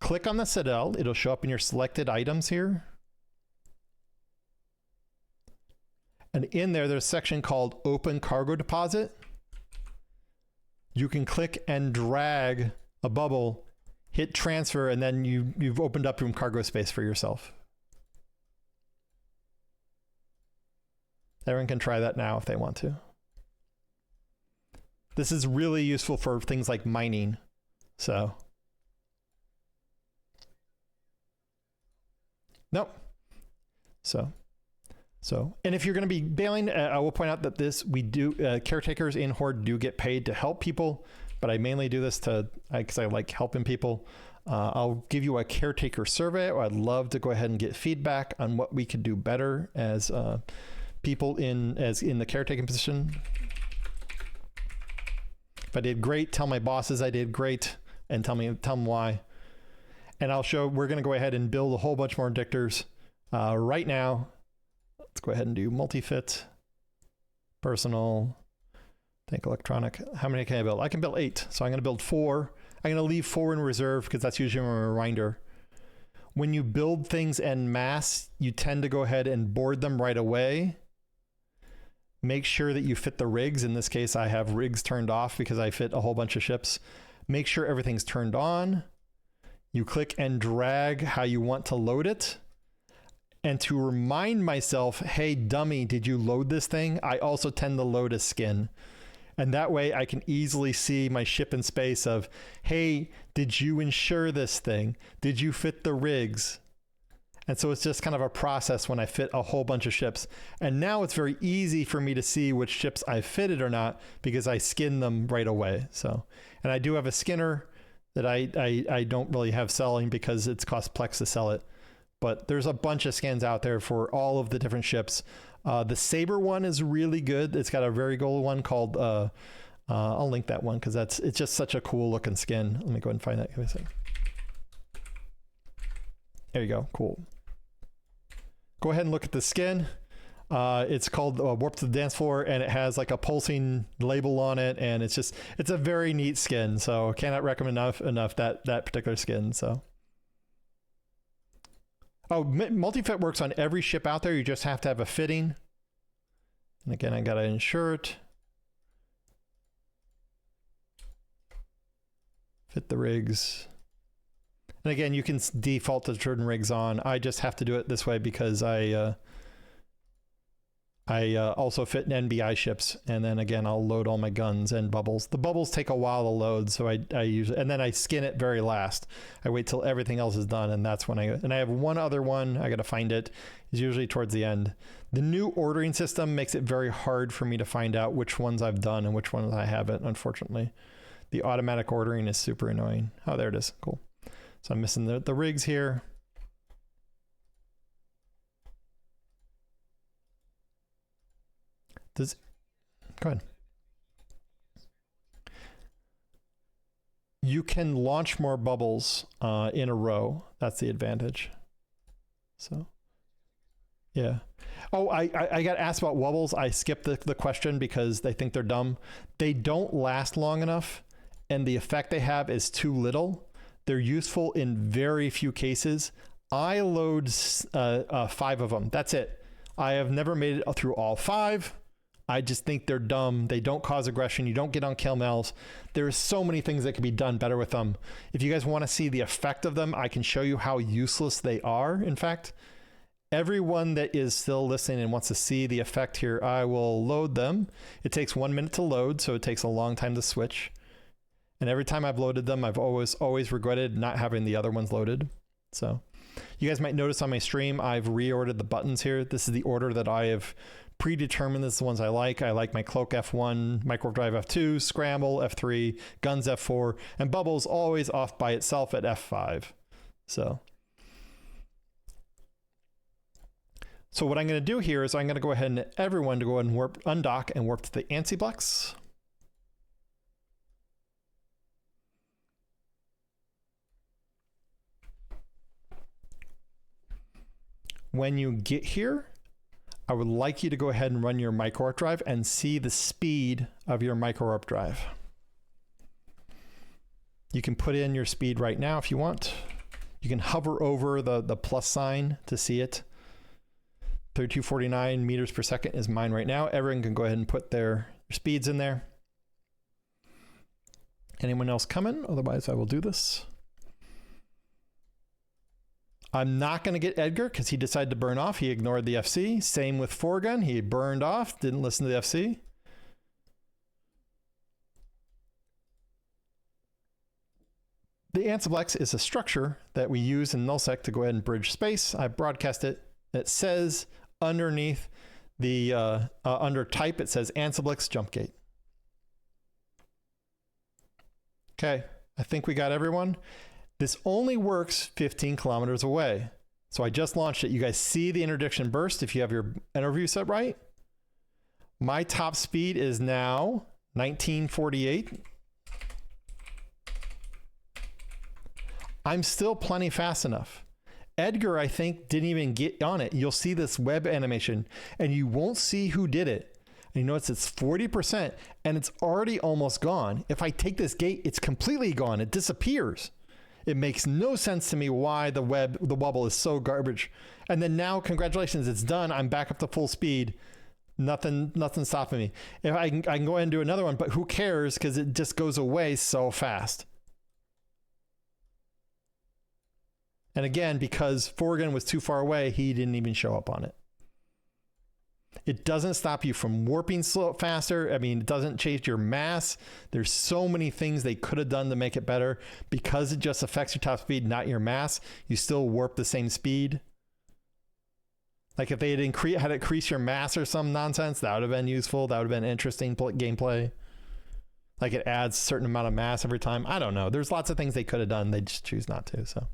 Click on the Citadel. It'll show up in your selected items here. And in there's a section called Open Cargo Deposit. You can click and drag a bubble, hit transfer, and then you've opened up room cargo space for yourself. Everyone can try that now if they want to. This is really useful for things like mining. So, nope. So, and if you're going to be bailing, I will point out that caretakers in Horde do get paid to help people, but I mainly do this because I like helping people. I'll give you a caretaker survey. I'd love to go ahead and get feedback on what we could do better as people in the caretaking position. If I did great, tell my bosses I did great, and tell them why. And I'll show. We're going to go ahead and build a whole bunch more Interdictors right now. Let's go ahead and do multi-fit, personal, think electronic. How many can I build? I can build 8. So I'm going to build 4. I'm going to leave 4 in reserve because that's usually a reminder. When you build things en masse, you tend to go ahead and board them right away. Make sure that you fit the rigs. In this case, I have rigs turned off because I fit a whole bunch of ships. Make sure everything's turned on. You click and drag how you want to load it. And to remind myself, hey, dummy, did you load this thing? I also tend to load a skin. And that way I can easily see my ship in space of, hey, did you insure this thing? Did you fit the rigs? And so it's just kind of a process when I fit a whole bunch of ships. And now it's very easy for me to see which ships I fitted or not because I skin them right away. So, and I do have a skinner that I don't really have selling because it's cost Plex to sell it. But there's a bunch of skins out there for all of the different ships. The Saber one is really good. It's got a very gold one called, I'll link that one because it's just such a cool looking skin. Let me go ahead and find that. Give me a second. There you go. Cool. Go ahead and look at the skin. It's called Warp to the Dance Floor, and it has like a pulsing label on it, and it's a very neat skin. So cannot recommend enough that particular skin. So. Oh, multi-fit works on every ship out there. You just have to have a fitting. And again, I got to insure it. Fit the rigs. And again, you can default to certain rigs on. I just have to do it this way because I also fit in NBI ships, and then again I'll load all my guns and bubbles. The bubbles take a while to load, so I usually, and then I skin it very last. I wait till everything else is done, and that's when I have one other one. I gotta find it. It's usually towards the end. The new ordering system makes it very hard for me to find out which ones I've done and which ones I haven't. Unfortunately, the automatic ordering is super annoying. Oh, there it is. Cool. So I'm missing the rigs here. Go ahead. You can launch more bubbles in a row. That's the advantage. So, yeah. Oh, I got asked about wobbles. I skipped the question because they think they're dumb. They don't last long enough, and the effect they have is too little. They're useful in very few cases. I load 5 of them. That's it. I have never made it through all 5. I just think they're dumb. They don't cause aggression. You don't get on kill mails. There's so many things that could be done better with them. If you guys want to see the effect of them, I can show you how useless they are. In fact, everyone that is still listening and wants to see the effect here, I will load them. It takes 1 minute to load, so it takes a long time to switch. And every time I've loaded them, I've always regretted not having the other ones loaded. So you guys might notice on my stream, I've reordered the buttons here. This is the order that I have predetermined. This is the ones I like. I like my cloak F1, microwave drive F2, scramble F3, guns F4, and bubbles always off by itself at F5. So what I'm going to do here is I'm going to go ahead and everyone to go ahead and undock and warp to the ANSI blocks. When you get here, I would like you to go ahead and run your micro warp drive and see the speed of your micro warp drive. You can put in your speed right now if you want. You can hover over the plus sign to see it. 3249 meters per second is mine right now. Everyone can go ahead and put their speeds in there. Anyone else coming? Otherwise, I will do this. I'm not going to get Edgar because he decided to burn off. He ignored the FC. Same with Foregun. He burned off, didn't listen to the FC. The Ansiblex is a structure that we use in nullsec to go ahead and bridge space. I broadcast it. It says underneath the, under type, it says Ansiblex jump gate. Okay, I think we got everyone. This only works 15 kilometers away. So I just launched it. You guys see the interdiction burst if you have your interview set right. My top speed is now 1948. I'm still plenty fast enough. Edgar, I think, didn't even get on it. You'll see this web animation and you won't see who did it. And you notice it's 40% and it's already almost gone. If I take this gate, it's completely gone. It disappears. It makes no sense to me why the wobble is so garbage. And then now, congratulations, it's done. I'm back up to full speed. Nothing stopping me. If I can go ahead and do another one, but who cares? Because it just goes away so fast. And again, because Forgan was too far away, he didn't even show up on it. It doesn't stop you from warping faster. I mean, it doesn't change your mass. There's so many things they could have done to make it better. Because it just affects your top speed, not your mass, you still warp the same speed. Like if they had increased your mass or some nonsense, that would have been useful. That would have been interesting gameplay. Like it adds a certain amount of mass every time. I don't know. There's lots of things they could have done. They just choose not to. So,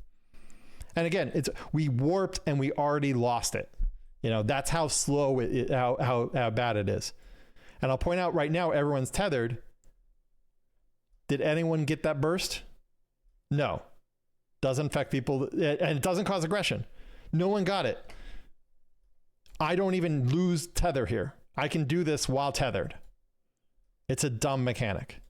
and again, we warped and we already lost it. You know, that's how slow how bad it is. And I'll point out right now, everyone's tethered. Did anyone get that burst? No. Doesn't affect people, and it doesn't cause aggression. No one got it. I don't even lose tether here. I can do this while tethered. It's a dumb mechanic.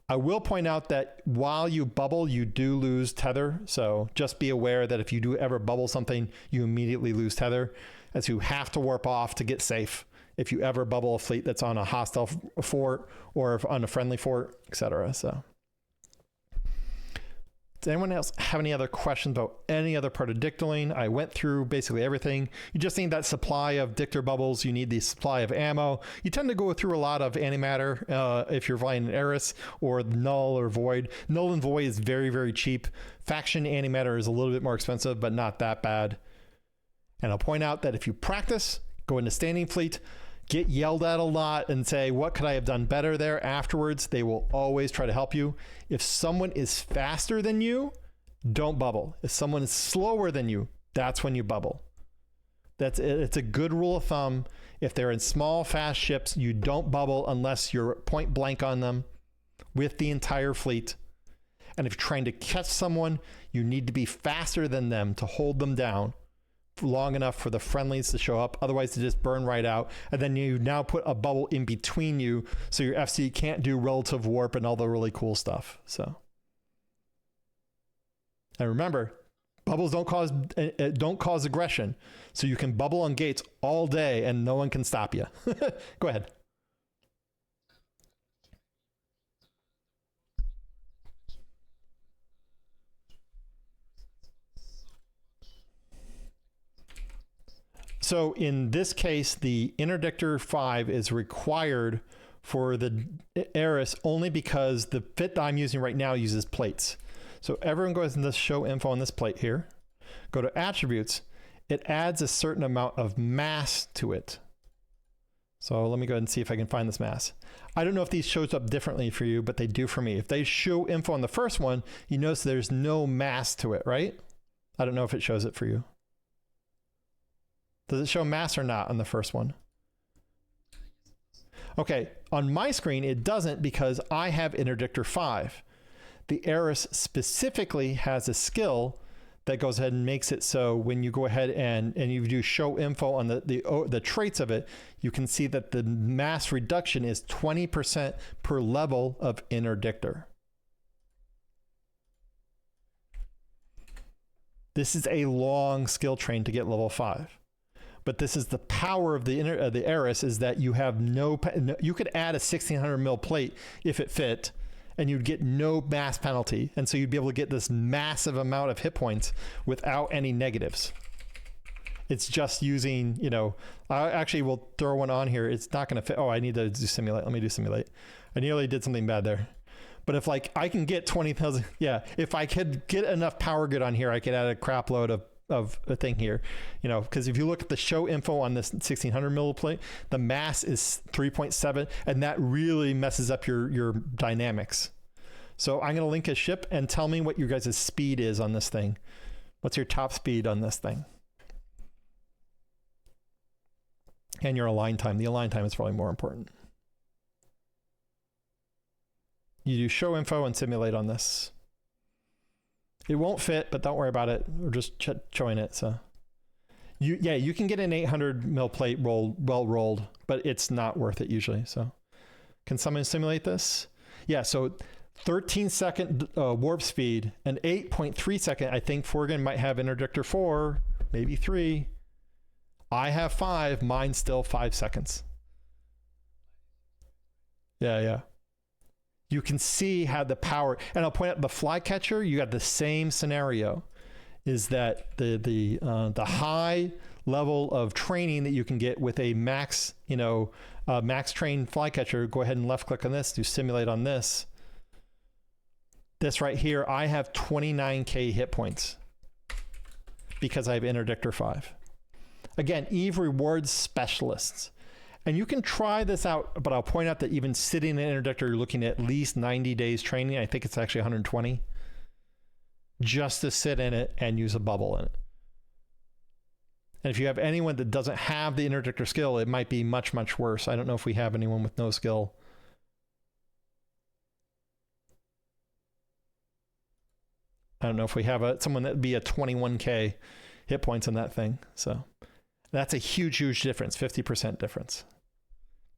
I will point out that while you bubble, you do lose tether. So just be aware that if you do ever bubble something, you immediately lose tether, as you have to warp off to get safe if you ever bubble a fleet that's on a hostile fort or on a friendly fort, etc. So, does anyone else have any other questions about any other part of dictoring? I went through basically everything. You just need that supply of dictor bubbles. You need the supply of ammo. You tend to go through a lot of antimatter if you're flying an Eris or null or void. Null and void is very, very cheap. Faction antimatter is a little bit more expensive, but not that bad. And I'll point out that if you practice, go into standing fleet, get yelled at a lot and say, what could I have done better there afterwards? They will always try to help you. If someone is faster than you, don't bubble. If someone is slower than you, that's when you bubble. That's it. It's a good rule of thumb. If they're in small, fast ships, you don't bubble unless you're point blank on them with the entire fleet. And if you're trying to catch someone, you need to be faster than them to hold them down long enough for the friendlies to show up. Otherwise they just burn right out, and then you now put a bubble in between you so your FC can't do relative warp and all the really cool stuff. So, and remember, bubbles don't cause aggression, so you can bubble on gates all day and no one can stop you. Go ahead. So in this case, the Interdictor 5 is required for the Eris only because the fit that I'm using right now uses plates. So everyone goes into show info on this plate here. Go to attributes. It adds a certain amount of mass to it. So let me go ahead and see if I can find this mass. I don't know if these shows up differently for you, but they do for me. If they show info on the first one, you notice there's no mass to it, right? I don't know if it shows it for you. Does it show mass or not on the first one? Okay, on my screen, it doesn't because I have Interdictor 5. The Eris specifically has a skill that goes ahead and makes it so when you go ahead and you do show info on the traits of it, you can see that the mass reduction is 20% per level of Interdictor. This is a long skill train to get level 5. But this is the power of the Eris, is that you have you could add a 1600 mil plate if it fit, and you'd get no mass penalty. And so you'd be able to get this massive amount of hit points without any negatives. It's just using, you know, I actually will throw one on here. It's not going to fit. Oh, I need to do simulate. Let me do simulate. I nearly did something bad there. But if like I can get 20,000, yeah, if I could get enough power grid on here, I could add a crap load of a thing here, you know, because if you look at the show info on this 1600 mil plate, the mass is 3.7, and that really messes up your dynamics. So I'm going to link a ship and tell me what your guys' speed is on this thing. What's your top speed on this thing? And your align time. The align time is probably more important. You do show info and simulate on this. It won't fit, but don't worry about it. We're just showing it. So you can get an 800 mil plate well rolled, but it's not worth it usually. So can someone simulate this? Yeah. So 13-second warp speed and 8.3 second. I think Forgan might have Interdictor 4, maybe 3. I have 5. Mine's still 5 seconds. Yeah. You can see how the power, and I'll point out the flycatcher, you got the same scenario, is that the high level of training that you can get with a max, max trained flycatcher. Go ahead and left click on this, do simulate on this. This right here, I have 29K hit points because I have Interdictor 5. Again, Eve rewards specialists. And you can try this out, but I'll point out that even sitting in Interdictor, you're looking at least 90 days training. I think it's actually 120. Just to sit in it and use a bubble in it. And if you have anyone that doesn't have the Interdictor skill, it might be much, much worse. I don't know if we have anyone with no skill. I don't know if we have someone that'd be a 21K hit points on that thing. So that's a huge, huge difference, 50% difference.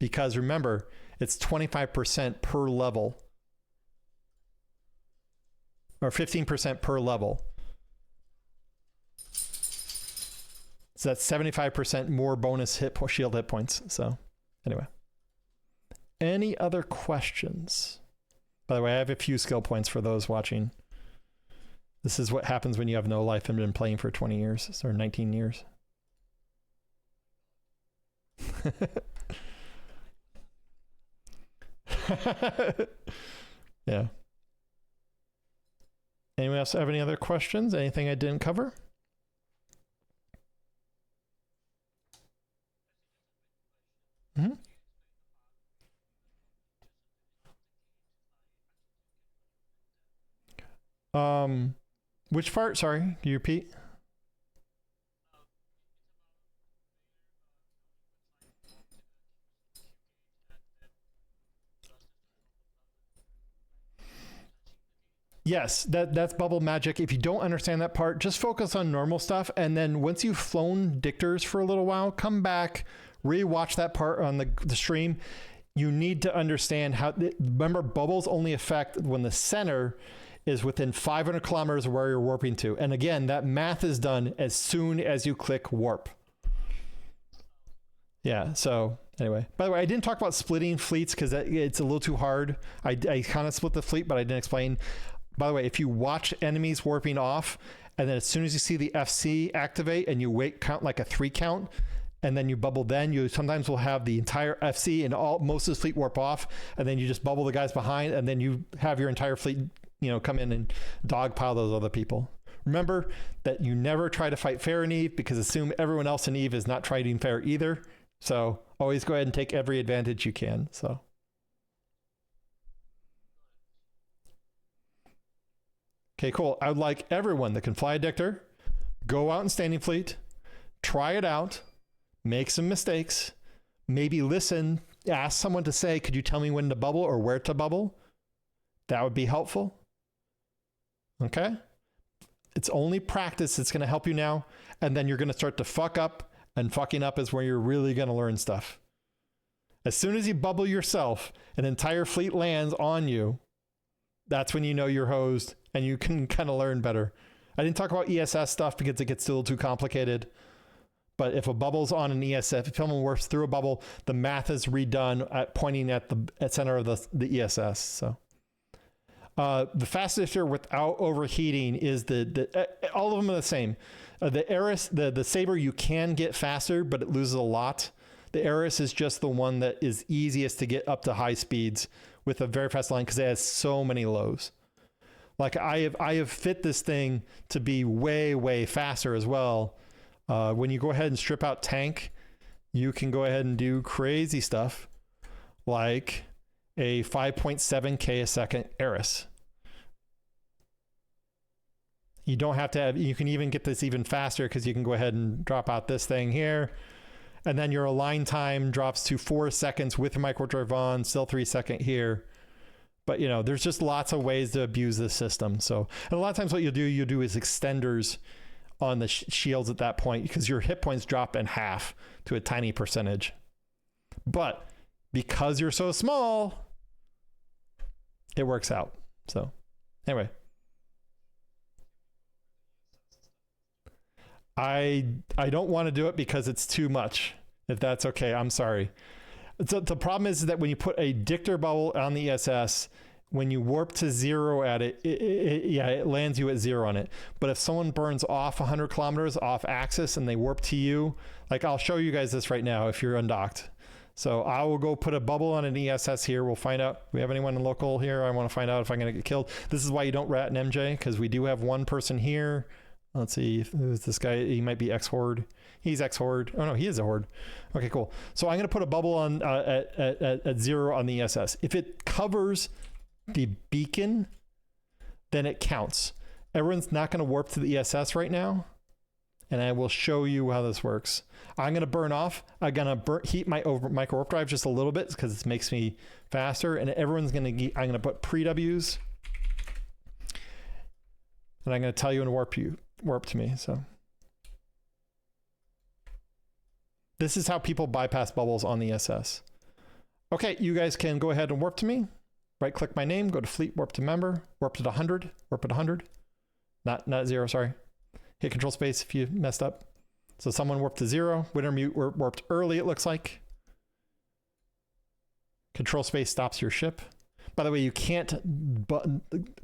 Because remember, it's 25% per level, or 15% per level. So that's 75% more bonus shield hit points. So anyway, any other questions? By the way, I have a few skill points for those watching. This is what happens when you have no life and been playing for 20 years or 19 years. Yeah. Anyone else have any other questions? Anything I didn't cover? Mm-hmm. Which part? Sorry, can you repeat? Yes, that's bubble magic. If you don't understand that part, just focus on normal stuff. And then once you've flown dictors for a little while, come back, re-watch that part on the stream. You need to understand how, remember, bubbles only affect when the center is within 500 kilometers of where you're warping to. And again, that math is done as soon as you click warp. Yeah, so anyway. By the way, I didn't talk about splitting fleets because it's a little too hard. I kind of split the fleet, but I didn't explain. By the way, if you watch enemies warping off, and then as soon as you see the FC activate and you count like a 3 count, and then you bubble, then you sometimes will have the entire FC and most of the fleet warp off, and then you just bubble the guys behind, and then you have your entire fleet, come in and dogpile those other people. Remember that you never try to fight fair in Eve, because assume everyone else in Eve is not fighting fair either. So always go ahead and take every advantage you can. So. Okay, cool. I would like everyone that can fly a Dictor, go out in standing fleet, try it out, make some mistakes, maybe listen, ask someone to say, could you tell me when to bubble or where to bubble? That would be helpful. Okay? It's only practice that's going to help you now. And then you're going to start to fuck up, and fucking up is where you're really going to learn stuff. As soon as you bubble yourself, an entire fleet lands on you, that's when you know you're hosed and you can kind of learn better. I didn't talk about ESS stuff because it gets a little too complicated. But if a bubble's on an ESS, if someone warps through a bubble, the math is redone at pointing at the center of the ESS. So the fastest Dictor without overheating is all of them are the same. The Eris, the Saber, you can get faster, but it loses a lot. The Eris is just the one that is easiest to get up to high speeds with a very fast line because it has so many lows. Like I have fit this thing to be way, way faster as well. When you go ahead and strip out tank, you can go ahead and do crazy stuff like a 5.7K a second Eris. You don't have to have, you can even get this even faster because you can go ahead and drop out this thing here. And then your align time drops to 4 seconds with your micro drive on, still 3 second here. But you know, there's just lots of ways to abuse this system. So, and a lot of times what you do is extenders on the shields at that point because your hit points drop in half to a tiny percentage. But because you're so small, it works out. So anyway, I don't want to do it because it's too much. If that's okay, I'm sorry. So the problem is that when you put a Dictor bubble on the ESS, when you warp to 0 at it, it lands you at 0 on it. But if someone burns off 100 kilometers off axis and they warp to you, like I'll show you guys this right now if you're undocked. So I will go put a bubble on an ESS here. We'll find out. We have anyone local here? I want to find out if I'm going to get killed. This is why you don't rat an MJ, because we do have one person here. Let's see, who's this guy? He might be ex-Horde. He's ex-Horde. Oh no, he is a Horde. Okay, cool. So I'm going to put a bubble on at 0 on the ESS. If it covers the beacon, then it counts. Everyone's not going to warp to the ESS right now, and I will show you how this works. I'm going to burn off. I'm going to heat my micro warp drive just a little bit because it makes me faster, and everyone's going to. I'm going to put pre-Ws, and I'm going to tell you when to warp to me. So this is how people bypass bubbles on the SS. Okay, you guys can go ahead and warp to me. Right click my name, go to fleet, warp to member, warp to 100, warp at 100. Not 0, sorry. Hit control space if you messed up. So someone warped to 0, winter mute warped early, it looks like. Control space stops your ship. By the way, you can't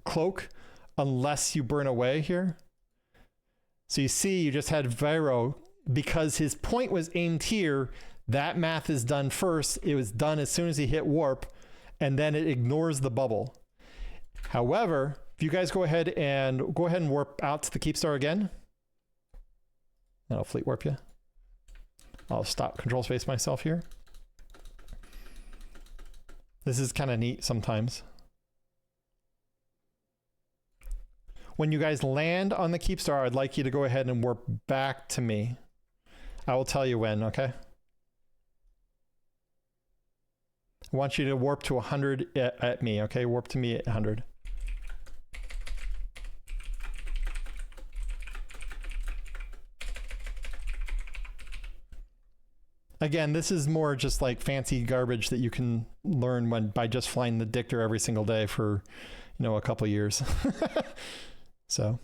cloak unless you burn away here. So you see, you just had Viro, because his point was aimed here, that math is done first. It was done as soon as he hit warp, and then it ignores the bubble. However, if you guys go ahead and warp out to the Keepstar again, and I'll fleet warp you. I'll stop control space myself here. This is kind of neat sometimes. When you guys land on the Keepstar, I'd like you to go ahead and warp back to me. I will tell you when, okay? I want you to warp to 100 at me, okay? Warp to me at 100. Again, this is more just like fancy garbage that you can learn by just flying the Dictor every single day for, a couple years. So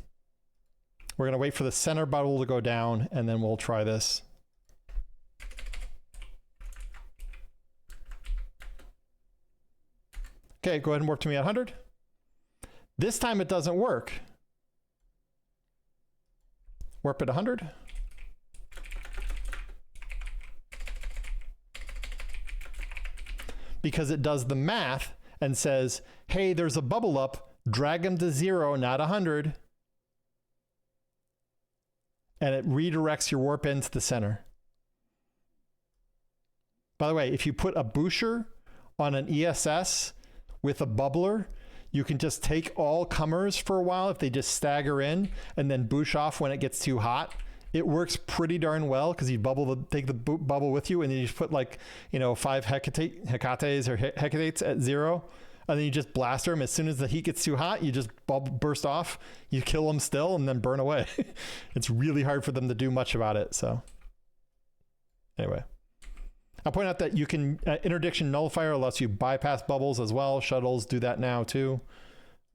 we're going to wait for the center bubble to go down, and then we'll try this. Okay, go ahead and warp to me at 100. This time it doesn't work. Warp at 100. Because it does the math and says, hey, there's a bubble up, drag them to 0, not 100. And it redirects your warp into the center. By the way, if you put a Boucher on an ESS with a bubbler, you can just take all comers for a while if they just stagger in and then boosh off when it gets too hot. It works pretty darn well because you take the bubble with you, and then you just put 5 hecates or hecates at 0, and then you just blast them. As soon as the heat gets too hot, you just burst off, you kill them still, and then burn away. It's really hard for them to do much about it. So anyway, I'll point out that you can interdiction nullifier lets you bypass bubbles as well. Shuttles do that now too.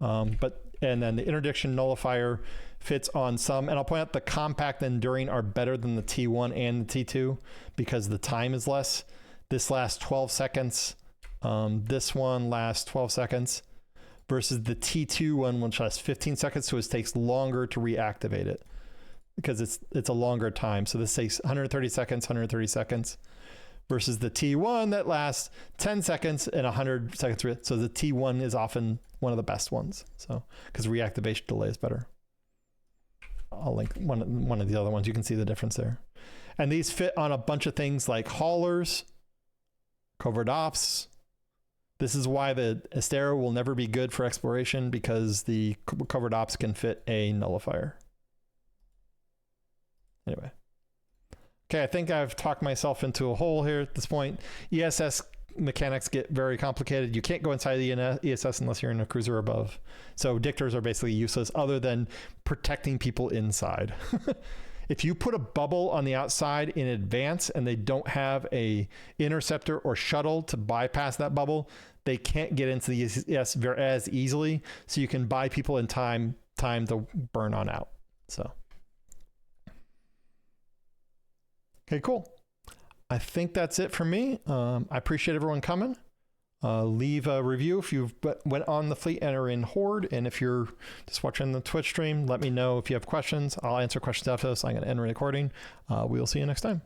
And then the interdiction nullifier fits on some, and I'll point out the compact and enduring are better than the T1 and the T2 because the time is less. This lasts 12 seconds. This one lasts 12 seconds versus the T2 one, which lasts 15 seconds. So it takes longer to reactivate it because it's a longer time. So this takes 130 seconds, 130 seconds versus the T1 that lasts 10 seconds and 100 seconds. So the T1 is often one of the best ones. So because reactivation delay is better. I'll link one of the other ones. You can see the difference there. And these fit on a bunch of things like haulers, covert ops. This is why the Astera will never be good for exploration, because the covert ops can fit a nullifier. Anyway. Okay, I think I've talked myself into a hole here at this point. ESS mechanics get very complicated. You can't go inside the ESS unless you're in a cruiser above. So dictors are basically useless other than protecting people inside. If you put a bubble on the outside in advance and they don't have a interceptor or shuttle to bypass that bubble, they can't get into the ESS as easily. So you can buy people in time to burn on out. So. Okay, cool. I think that's it for me. I appreciate everyone coming. Leave a review if you've went on the fleet and are in Horde. And if you're just watching the Twitch stream, let me know if you have questions. I'll answer questions after this. I'm going to end recording. We will see you next time.